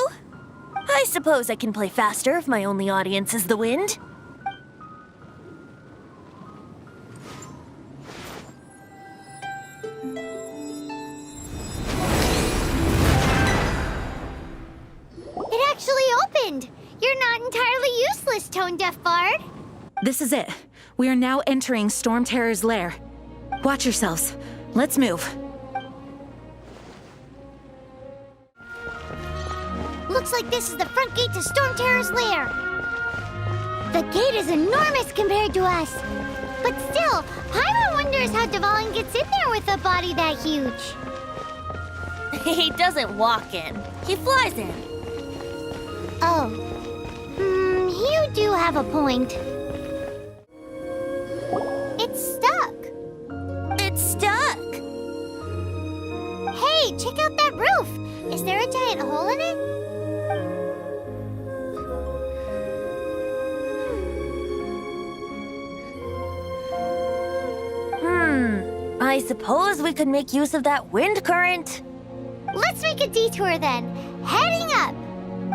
Speaker 5: I suppose I can play faster if my only audience is the wind.
Speaker 3: It actually opened! You're not entirely useless, tone-deaf bard.
Speaker 1: This is it. We are now entering Storm Terror's lair. Watch yourselves. Let's move.
Speaker 3: Looks like this is the front gate to Storm Terror's lair. The gate is enormous compared to us. But still, Paimon wonders how Dvalin gets in there with a body that huge.
Speaker 5: He doesn't walk in. He flies in.
Speaker 3: Oh. You do have a point. It's stuck.
Speaker 5: It's stuck.
Speaker 3: Hey, check out that roof. Is there a giant hole in it?
Speaker 5: I suppose we could make use of that wind current.
Speaker 3: Let's make a detour then. Heading up.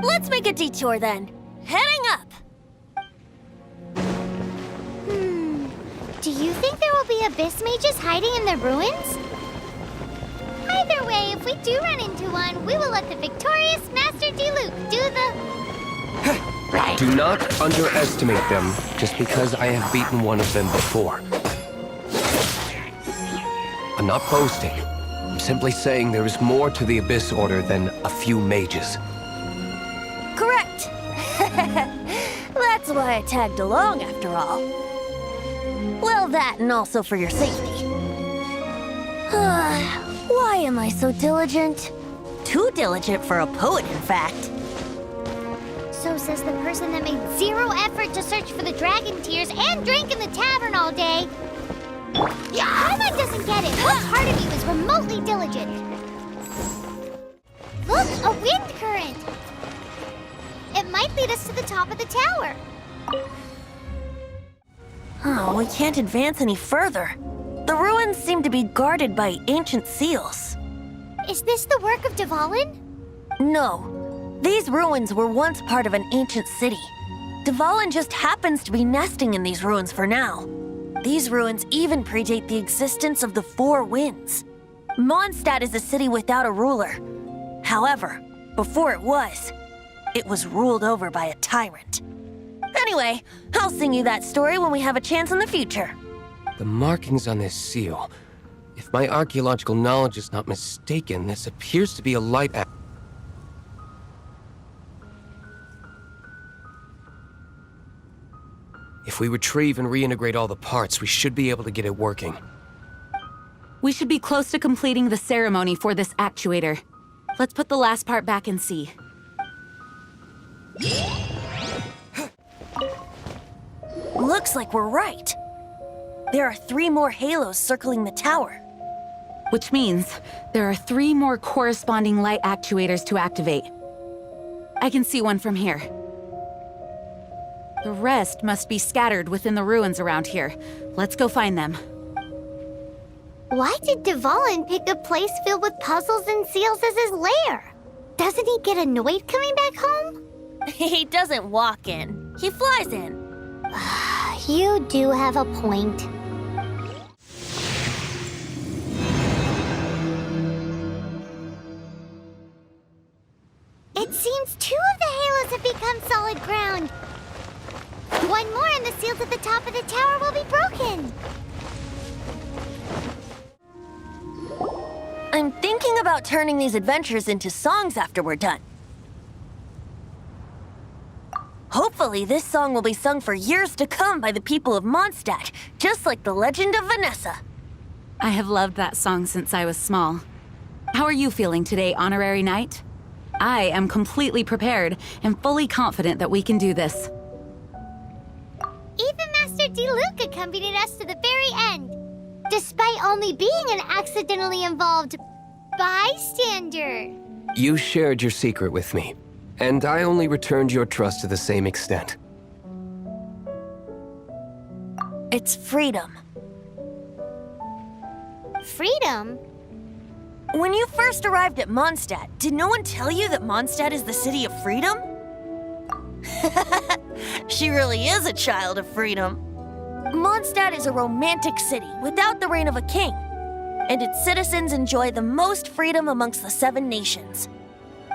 Speaker 5: Let's make a detour then. Heading up.
Speaker 3: Do you think there will be abyss mages hiding in the ruins? Either way, if we do run into one, we will let the victorious Master Diluc do the...
Speaker 8: Do not underestimate them just because I have beaten one of them before. I'm not boasting. I'm simply saying there is more to the Abyss Order than a few mages.
Speaker 5: Correct. That's why I tagged along after all. Well, that and also for your safety. Why am I so diligent? Too diligent for a poet, in fact.
Speaker 3: So says the person that made zero effort to search for the dragon tears and drank in the tavern all day. Paimon doesn't get it. What part of you is remotely diligent? Look, a wind current. It might lead us to the top of the tower.
Speaker 5: Oh, we can't advance any further. The ruins seem to be guarded by ancient seals.
Speaker 3: Is this the work of Dvalin?
Speaker 5: No. These ruins were once part of an ancient city. Dvalin just happens to be nesting in these ruins for now. These ruins even predate the existence of the Four Winds. Mondstadt is a city without a ruler. However, before it was ruled over by a tyrant. Anyway, I'll sing you that story when we have a chance in the future.
Speaker 8: The markings on this seal. If my archaeological knowledge is not mistaken, this appears to be a light act. If we retrieve and reintegrate all the parts, we should be able to get it working.
Speaker 1: We should be close to completing the ceremony for this actuator. Let's put the last part back and see.
Speaker 5: Looks like we're right. There are 3 more halos circling the tower.
Speaker 1: Which means there are 3 more corresponding light actuators to activate. I can see one from here. The rest must be scattered within the ruins around here. Let's go find them.
Speaker 3: Why did Dvalin pick a place filled with puzzles and seals as his lair? Doesn't he get annoyed coming back home?
Speaker 5: He doesn't walk in. He flies in.
Speaker 3: You do have a point. It seems 2 of the halos have become solid ground. 1 more and the seals at the top of the tower will be broken.
Speaker 5: I'm thinking about turning these adventures into songs after we're done. Hopefully, this song will be sung for years to come by the people of Mondstadt, just like the legend of Vanessa.
Speaker 1: I have loved that song since I was small. How are you feeling today, Honorary Knight? I am completely prepared and fully confident that we can do this.
Speaker 3: Even Master Diluc accompanied us to the very end, despite only being an accidentally involved bystander.
Speaker 8: You shared your secret with me, and I only returned your trust to the same extent.
Speaker 5: It's freedom.
Speaker 3: Freedom?
Speaker 5: When you first arrived at Mondstadt, did no one tell you that Mondstadt is the city of freedom? She really is a child of freedom. Mondstadt is a romantic city without the reign of a king, and its citizens enjoy the most freedom amongst the 7 nations.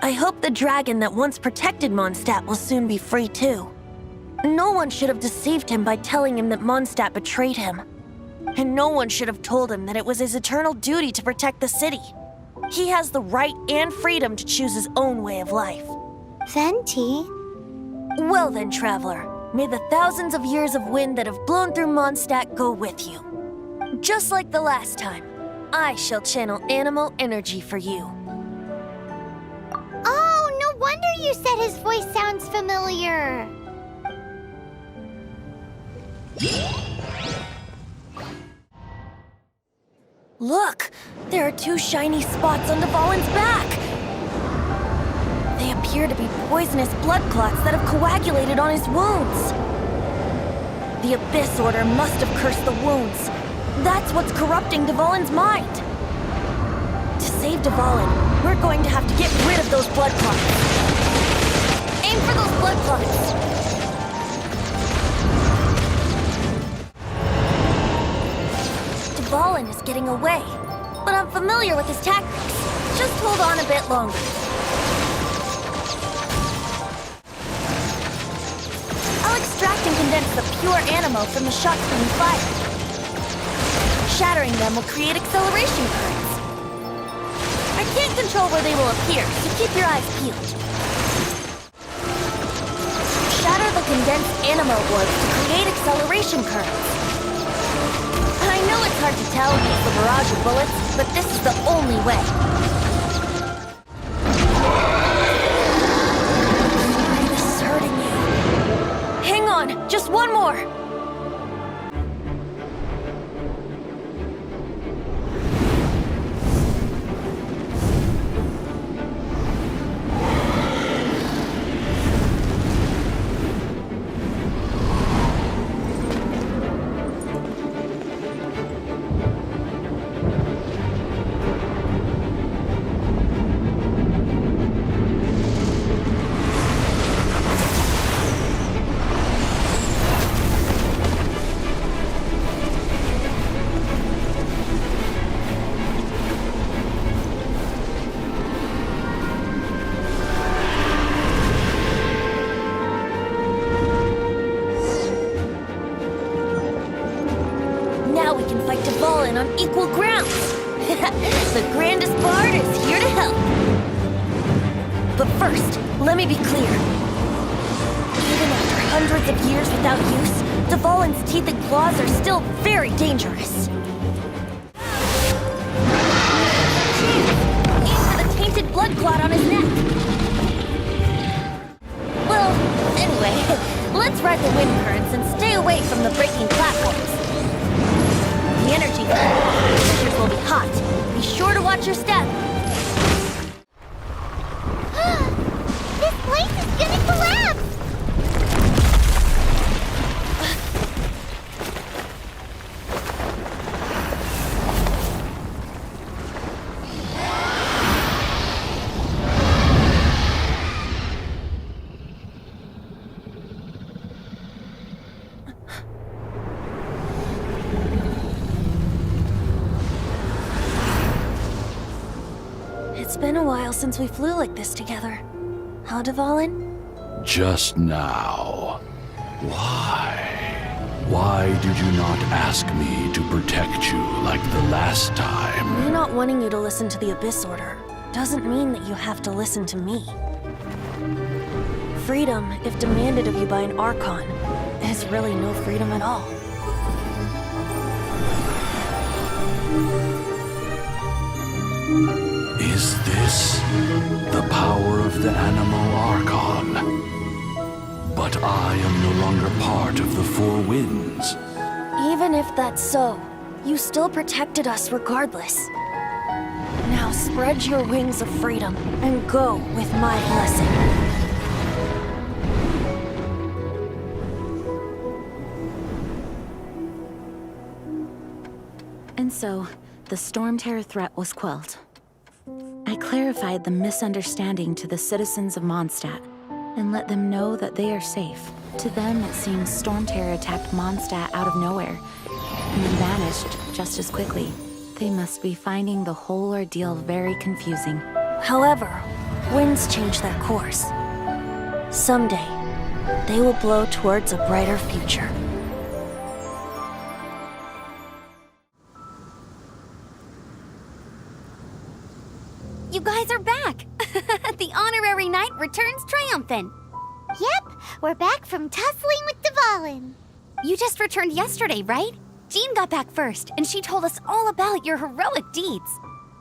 Speaker 5: I hope the dragon that once protected Mondstadt will soon be free too. No one should have deceived him by telling him that Mondstadt betrayed him. And no one should have told him that it was his eternal duty to protect the city. He has the right and freedom to choose his own way of life.
Speaker 3: Venti?
Speaker 5: Well then, traveler, may the thousands of years of wind that have blown through Mondstadt go with you. Just like the last time, I shall channel animal energy for you.
Speaker 3: Oh, no wonder you said his voice sounds familiar.
Speaker 5: Look! There are 2 shiny spots on Dvalin's back! They appear to be poisonous blood clots that have coagulated on his wounds. The Abyss Order must have cursed the wounds. That's what's corrupting Dvalin's mind. To save Dvalin, we're going to have to get rid of those blood clots. Aim for those blood clots! Dvalin is getting away, but I'm familiar with his tactics. Just hold on a bit longer. I'll extract and condense the pure animo from the shots from the fire. Shattering them will create acceleration currents. I can't control where they will appear, so keep your eyes peeled. Shatter the condensed animo orbs to create acceleration currents. I know it's hard to tell against the barrage of bullets, but this is the only way. Sorry, this is hurting you. Hang on, just one more. On equal grounds. The grandest bard is here to help. But first, let me be clear. Even after hundreds of years without use, Dvalin's teeth and claws are still very dangerous. Aim for the tainted blood clot on his neck. Well, anyway, let's ride the wind currents and stay away from the breaking platforms. The energy temperatures will be hot. Be sure to watch your step.
Speaker 3: This place is gonna collapse!
Speaker 5: It's been a while since we flew like this together. How, Dvalin?
Speaker 14: Just now. Why? Why did you not ask me to protect you like the last time?
Speaker 5: Me not wanting you to listen to the Abyss Order doesn't mean that you have to listen to me. Freedom, if demanded of you by an Archon, is really no freedom at all.
Speaker 14: Is this the power of the Animal Archon? But I am no longer part of the Four Winds.
Speaker 5: Even if that's so, you still protected us regardless. Now spread your wings of freedom and go with my blessing.
Speaker 1: And so, the Storm Terror threat was quelled. I clarified the misunderstanding to the citizens of Mondstadt and let them know that they are safe. To them, it seems Storm Terror attacked Mondstadt out of nowhere and then vanished just as quickly. They must be finding the whole ordeal very confusing.
Speaker 5: However, winds change their course. Someday, they will blow towards a brighter future.
Speaker 3: You guys are back! The honorary knight returns triumphant. Yep, we're back from tussling with Dvalin. You just returned yesterday, right? Jean got back first, and she told us all about your heroic deeds.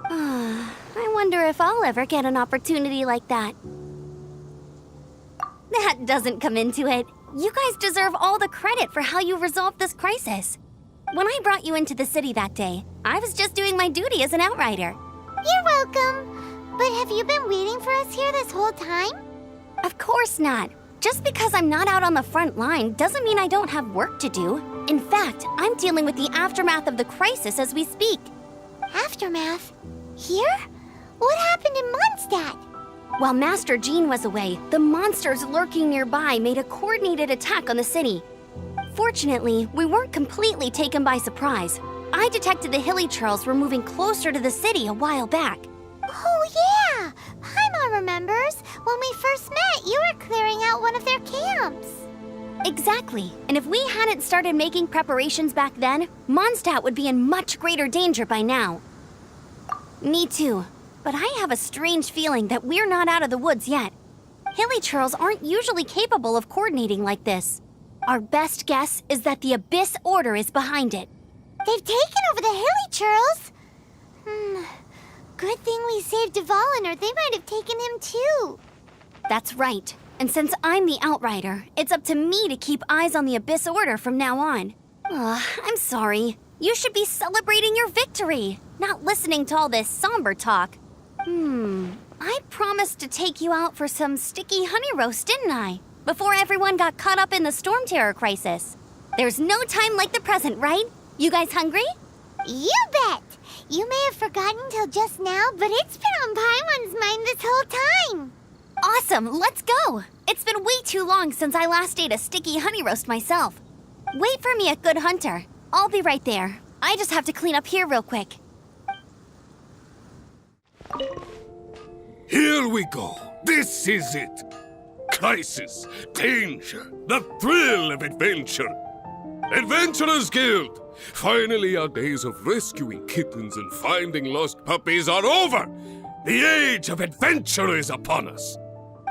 Speaker 3: I wonder if I'll ever get an opportunity like that. That doesn't come into it. You guys deserve all the credit for how you resolved this crisis. When I brought you into the city that day, I was just doing my duty as an outrider. You're welcome. But have you been waiting for us here this whole time? Of course not. Just because I'm not out on the front line doesn't mean I don't have work to do. In fact, I'm dealing with the aftermath of the crisis as we speak. Aftermath? Here? What happened in Mondstadt? While Master Jean was away, the monsters lurking nearby made a coordinated attack on the city. Fortunately, we weren't completely taken by surprise. I detected the Hilly Churls were moving closer to the city a while back. Oh yeah! Paimon remembers. When we first met, you were clearing out one of their camps. Exactly. And if we hadn't started making preparations back then, Mondstadt would be in much greater danger by now. Me too. But I have a strange feeling that we're not out of the woods yet. Hilly Churls aren't usually capable of coordinating like this. Our best guess is that the Abyss Order is behind it. They've taken over the Hilly Churls? Good thing we saved Dvalin, or they might have taken him too. That's right. And since I'm the Outrider, it's up to me to keep eyes on the Abyss Order from now on. I'm sorry. You should be celebrating your victory, not listening to all this somber talk. I promised to take you out for some sticky honey roast, didn't I? Before everyone got caught up in the Storm Terror crisis. There's no time like the present, right? You guys hungry? You bet! You may have forgotten till just now, but it's been on Paimon's mind this whole time. Awesome, let's go! It's been way too long since I last ate a sticky honey roast myself. Wait for me at Good Hunter. I'll be right there. I just have to clean up here real quick.
Speaker 14: Here we go. This is it. Crisis, danger, the thrill of adventure. Adventurers Guild! Finally, our days of rescuing kittens and finding lost puppies are over! The age of adventure is upon us!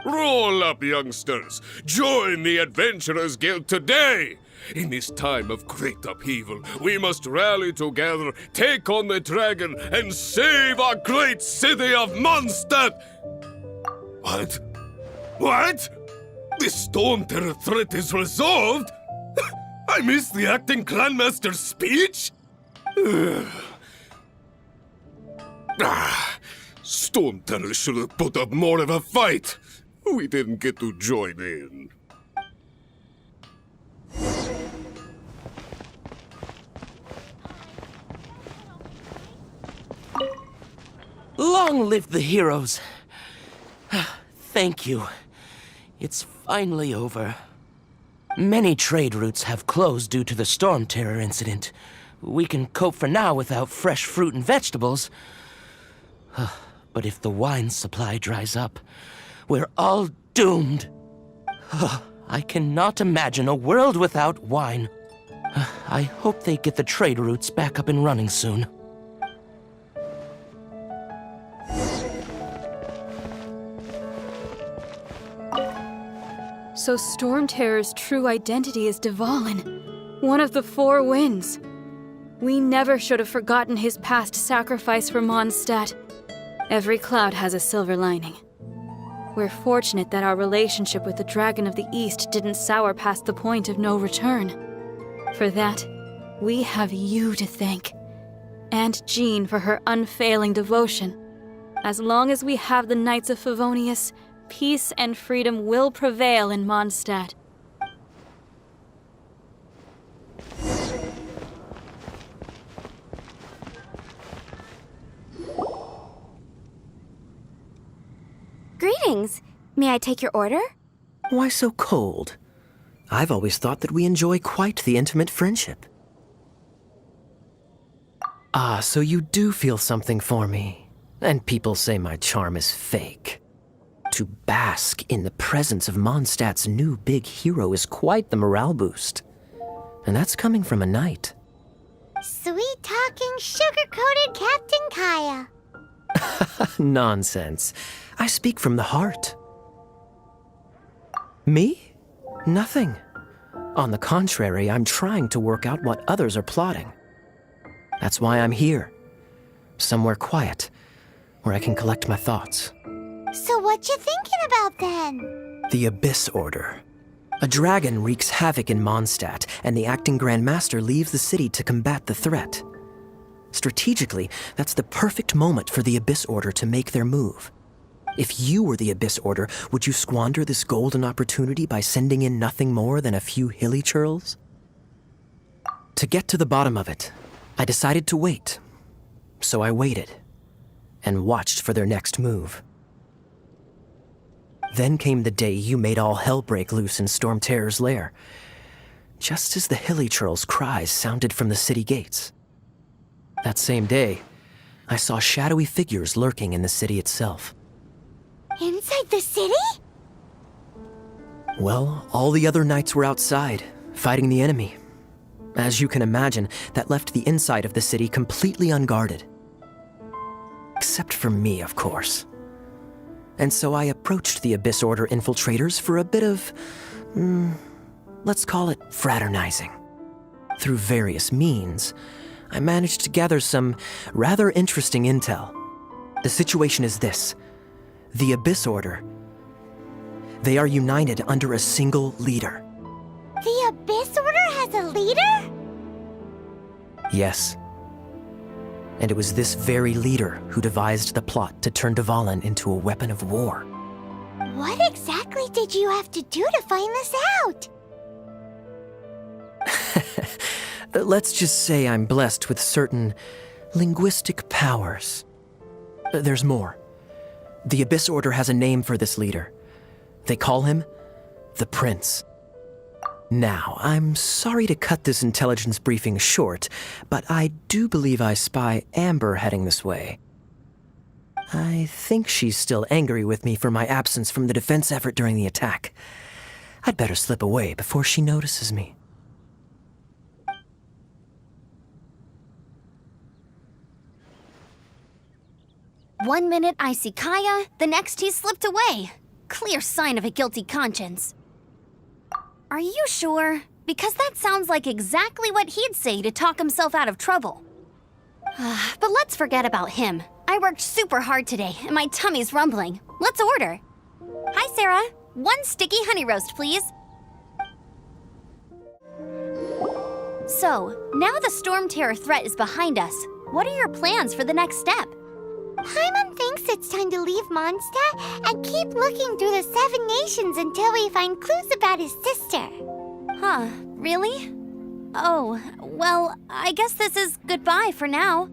Speaker 14: Roll up, youngsters! Join the Adventurers Guild today! In this time of great upheaval, we must rally together, take on the dragon, and save our great city of Mondstadt! What? What? The Storm Terror threat is resolved? I missed the acting clanmaster's speech? Storm Terror should have put up more of a fight. We didn't get to join in.
Speaker 12: Long live the heroes. Thank you. It's finally over. Many trade routes have closed due to the Storm Terror incident. We can cope for now without fresh fruit and vegetables. But if the wine supply dries up, we're all doomed. I cannot imagine a world without wine. I hope they get the trade routes back up and running soon.
Speaker 16: So Storm Terror's true identity is Dvalin, one of the Four Winds. We never should have forgotten his past sacrifice for Mondstadt. Every cloud has a silver lining. We're fortunate that our relationship with the Dragon of the East didn't sour past the point of no return. For that, we have you to thank. And Jean for her unfailing devotion. As long as we have the Knights of Favonius, peace and freedom will prevail in Mondstadt.
Speaker 17: Greetings. May I take your order?
Speaker 18: Why so cold? I've always thought that we enjoy quite the intimate friendship. Ah, so you do feel something for me. And people say my charm is fake. To bask in the presence of Mondstadt's new big hero is quite the morale boost. And that's coming from a knight.
Speaker 3: Sweet-talking, sugar-coated Captain Kaya.
Speaker 18: Nonsense. I speak from the heart. Me? Nothing. On the contrary, I'm trying to work out what others are plotting. That's why I'm here. Somewhere quiet, where I can collect my thoughts.
Speaker 3: So what you thinking about then?
Speaker 18: The Abyss Order. A dragon wreaks havoc in Mondstadt, and the acting Grand Master leaves the city to combat the threat. Strategically, that's the perfect moment for the Abyss Order to make their move. If you were the Abyss Order, would you squander this golden opportunity by sending in nothing more than a few hilly churls? To get to the bottom of it, I decided to wait. So I waited, and watched for their next move. Then came the day you made all hell break loose in Storm Terror's lair, just as the hilly churls' cries sounded from the city gates. That same day, I saw shadowy figures lurking in the city itself.
Speaker 3: Inside the city?
Speaker 18: Well, all the other knights were outside, fighting the enemy. As you can imagine, that left the inside of the city completely unguarded. Except for me, of course. And so I approached the Abyss Order infiltrators for a bit of, let's call it fraternizing. Through various means, I managed to gather some rather interesting intel. The situation is this. The Abyss Order, they are united under a single leader.
Speaker 3: The Abyss Order has a leader?
Speaker 18: Yes. And it was this very leader who devised the plot to turn Dvalin into a weapon of war.
Speaker 3: What exactly did you have to do to find this out?
Speaker 18: Let's just say I'm blessed with certain linguistic powers. There's more. The Abyss Order has a name for this leader. They call him the Prince. Now, I'm sorry to cut this intelligence briefing short, but I do believe I spy Amber heading this way. I think she's still angry with me for my absence from the defense effort during the attack. I'd better slip away before she notices me.
Speaker 17: One minute I see Kaya, the next he slipped away. Clear sign of a guilty conscience. Are you sure? Because that sounds like exactly what he'd say to talk himself out of trouble. But let's forget about him. I worked super hard today, and my tummy's rumbling. Let's order. Hi, Sarah. 1 sticky honey roast, please. So, now the Storm Terror threat is behind us. What are your plans for the next step?
Speaker 3: Paimon thinks it's time to leave Mondstadt and keep looking through the 7 nations until we find clues about his sister.
Speaker 17: Huh, really? Oh, well, I guess this is goodbye for now.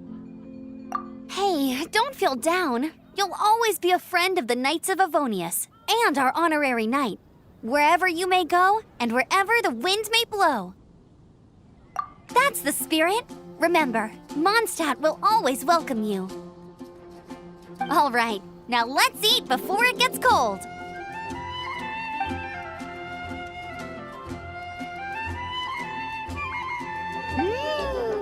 Speaker 17: Hey, don't feel down. You'll always be a friend of the Knights of Favonius and our honorary knight. Wherever you may go and wherever the wind may blow. That's the spirit. Remember, Mondstadt will always welcome you. All right, now let's eat before it gets cold.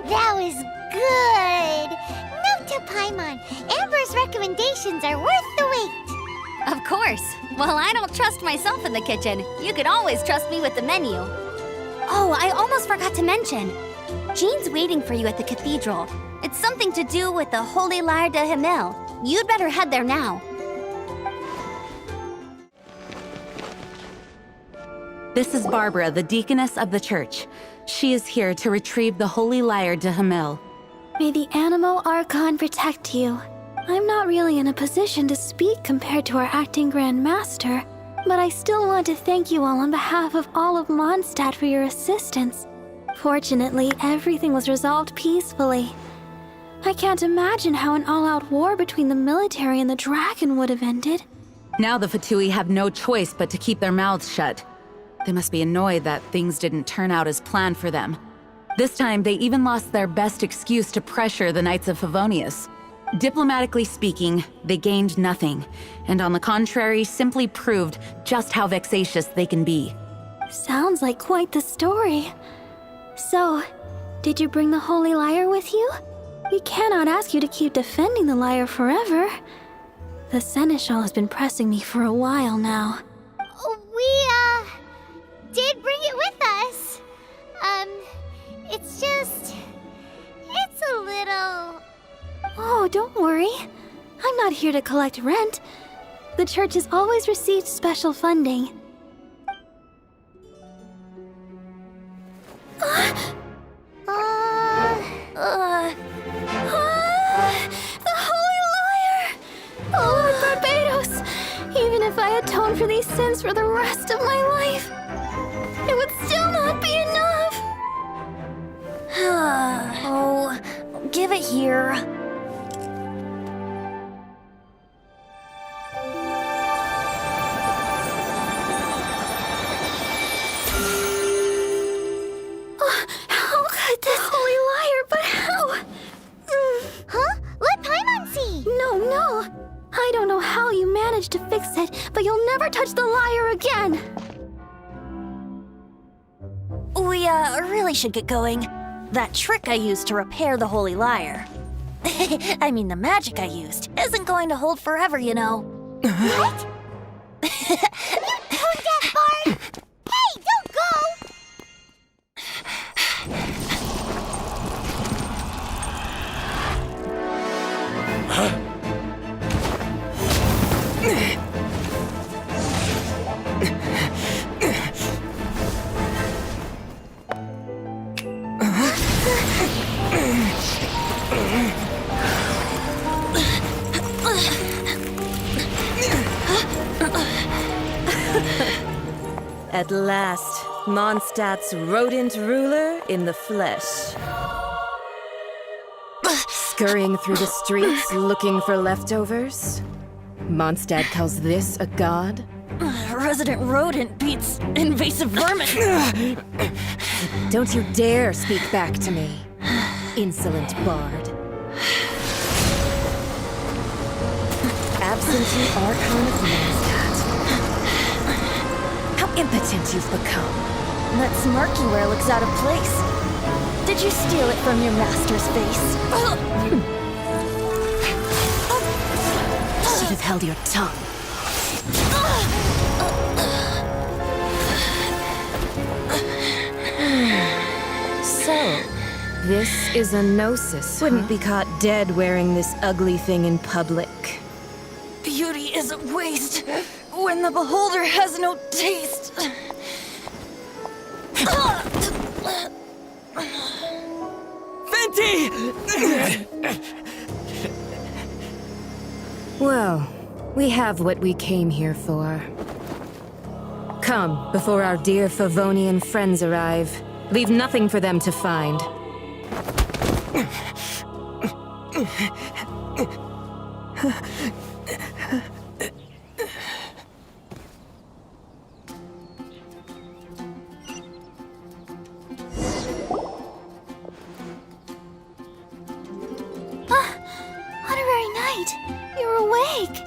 Speaker 3: That was good! Note to Paimon, Amber's recommendations are worth the wait.
Speaker 17: Of course. Well, I don't trust myself in the kitchen. You can always trust me with the menu. Oh, I almost forgot to mention. Jean's waiting for you at the cathedral. It's something to do with the Holy Lyre de Himmel. You'd better head there now.
Speaker 1: This is Barbara, the deaconess of the church. She is here to retrieve the Holy Lyre de Himmel.
Speaker 16: May the Animo Archon protect you. I'm not really in a position to speak compared to our acting Grand Master, but I still want to thank you all on behalf of all of Mondstadt for your assistance. Fortunately, everything was resolved peacefully. I can't imagine how an all-out war between the military and the dragon would have ended.
Speaker 1: Now the Fatui have no choice but to keep their mouths shut. They must be annoyed that things didn't turn out as planned for them. This time, they even lost their best excuse to pressure the Knights of Favonius. Diplomatically speaking, they gained nothing, and on the contrary, simply proved just how vexatious they can be.
Speaker 16: Sounds like quite the story. So, did you bring the Holy Lyre with you? We cannot ask you to keep defending the lyre forever. The Seneschal has been pressing me for a while now.
Speaker 3: We, did bring it with us. It's a little...
Speaker 16: Oh, don't worry. I'm not here to collect rent. The church has always received special funding. The Holy Lyre! Oh, Lord Barbados! Even if I atone for these sins for the rest of my life, it would still not be enough!
Speaker 5: Oh, give it here.
Speaker 16: How could this Holy Lyre, but how?
Speaker 3: Huh? Let Paimon see!
Speaker 16: No. I don't know how you managed to fix it, but you'll never touch the lyre again!
Speaker 5: We, really should get going. That trick I used to repair the Holy Lyre. I mean, the magic I used isn't going to hold forever, you know.
Speaker 3: What? You tone-deaf bard! Hey, don't go!
Speaker 19: At last, Mondstadt's rodent ruler in the flesh. Scurrying through the streets looking for leftovers? Mondstadt calls this a god?
Speaker 5: Resident rodent beats invasive vermin.
Speaker 19: Don't you dare speak back to me, insolent bard. Absentee Archon of Mondstadt. How impotent you've become.
Speaker 5: That smirk you wear looks out of place. Did you steal it from your master's face?
Speaker 19: Should have held your tongue. So, this is a gnosis. Wouldn't be caught dead wearing this ugly thing in public.
Speaker 5: Beauty is a waste when the beholder has no taste.
Speaker 12: Fenty!
Speaker 19: Well, we have what we came here for. Come, before our dear Favonian friends arrive. Leave nothing for them to find.
Speaker 16: Honorary Knight, you were awake!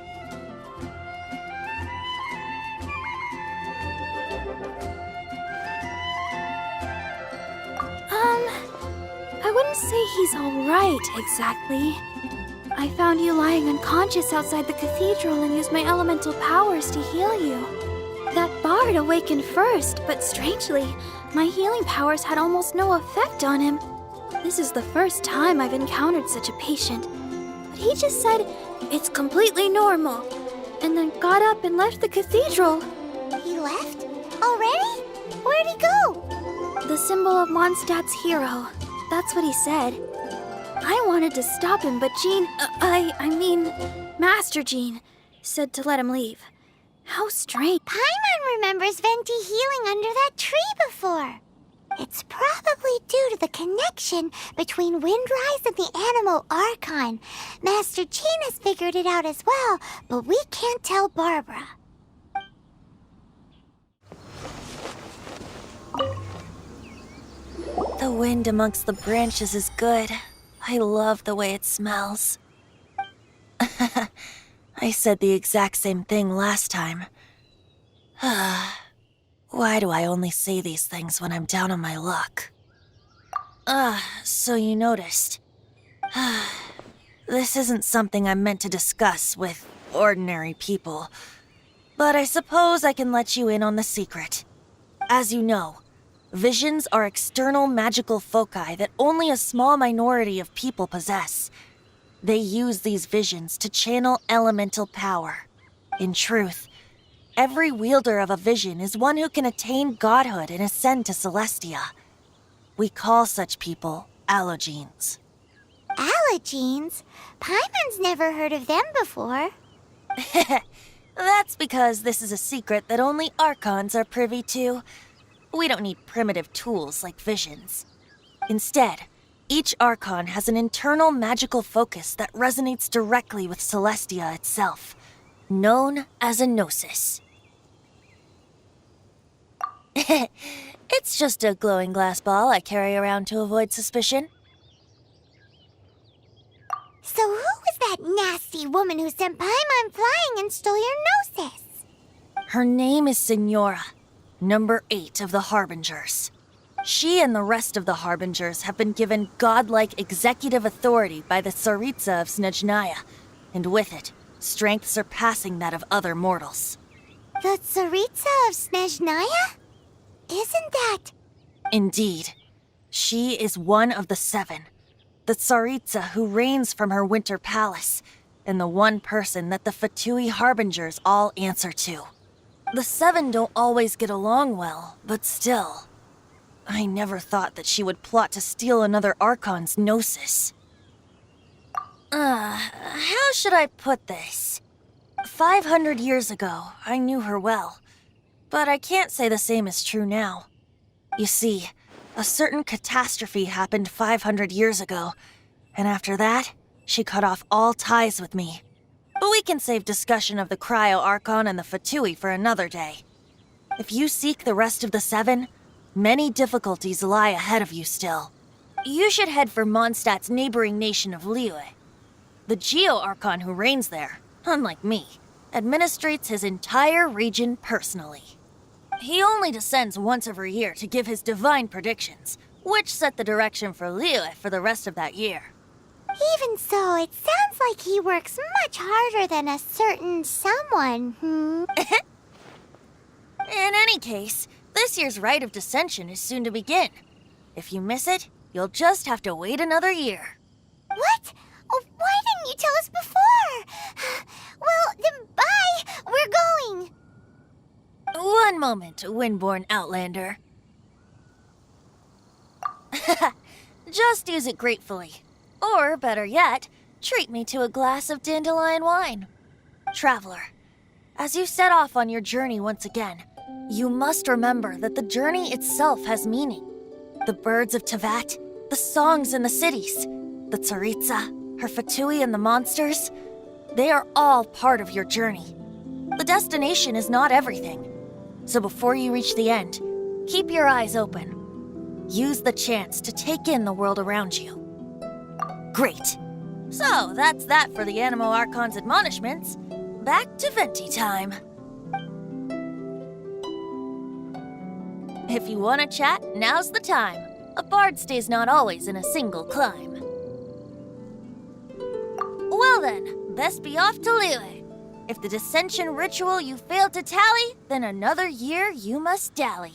Speaker 16: I wouldn't say he's alright, exactly. I found you lying unconscious outside the cathedral and used my elemental powers to heal you. That bard awakened first, but strangely, my healing powers had almost no effect on him. This is the first time I've encountered such a patient. But he just said, it's completely normal, and then got up and left the cathedral.
Speaker 3: He left? Already? Where'd he go?
Speaker 16: The symbol of Mondstadt's hero. That's what he said. I wanted to stop him, but Master Jean said to let him leave. How strange.
Speaker 3: Paimon remembers Venti healing under that tree before. It's probably due to the connection between Windrise and the Animal Archon. Master Jean has figured it out as well, but we can't tell Barbara.
Speaker 5: The wind amongst the branches is good. I love the way it smells. I said the exact same thing last time. Why do I only say these things when I'm down on my luck? So you noticed. This isn't something I'm meant to discuss with ordinary people, but I suppose I can let you in on the secret. As you know, visions are external magical foci that only a small minority of people possess. They use these visions to channel elemental power. In truth, every wielder of a vision is one who can attain godhood and ascend to Celestia. We call such people allogenes.
Speaker 3: Allogenes? Paimon's never heard of them before.
Speaker 5: That's because this is a secret that only Archons are privy to. We don't need primitive tools like visions. Instead, each Archon has an internal magical focus that resonates directly with Celestia itself, known as a gnosis. It's just a glowing glass ball I carry around to avoid suspicion.
Speaker 3: So who was that nasty woman who sent Paimon flying and stole your gnosis?
Speaker 5: Her name is Signora, number 8 of the Harbingers. She and the rest of the Harbingers have been given godlike executive authority by the Tsaritsa of Snezhnaya, and with it, strength surpassing that of other mortals.
Speaker 3: The Tsaritsa of Snezhnaya? Isn't that...
Speaker 5: Indeed. She is one of the 7, the Tsaritsa who reigns from her winter palace, and the one person that the Fatui Harbingers all answer to. The 7 don't always get along well, but still... I never thought that she would plot to steal another Archon's gnosis. How should I put this? 500 years ago, I knew her well, but I can't say the same is true now. You see, a certain catastrophe happened 500 years ago, and after that, she cut off all ties with me. But we can save discussion of the Cryo Archon and the Fatui for another day. If you seek the rest of the 7, many difficulties lie ahead of you still. You should head for Mondstadt's neighboring nation of Liyue. The Geo-Archon who reigns there, unlike me, administrates his entire region personally. He only descends once every year to give his divine predictions, which set the direction for Liyue for the rest of that year.
Speaker 3: Even so, it sounds like he works much harder than a certain someone,
Speaker 5: In any case, this year's Rite of Descension is soon to begin. If you miss it, you'll just have to wait another year.
Speaker 3: What? Oh, why didn't you tell us before? Well, then bye! We're going!
Speaker 5: One moment, Windborn Outlander. Just use it gratefully. Or, better yet, treat me to a glass of dandelion wine. Traveler, as you set off on your journey once again, you must remember that the journey itself has meaning. The birds of Tevat, the songs in the cities, the Tsaritsa, her Fatui and the monsters, they are all part of your journey. The destination is not everything. So before you reach the end, keep your eyes open. Use the chance to take in the world around you. Great. So, that's that for the Animo Archon's admonishments. Back to Venti time. If you want to chat, now's the time. A bard stays not always in a single climb. Well then, best be off to Liyue. If the dissension ritual you failed to tally, then another year you must dally.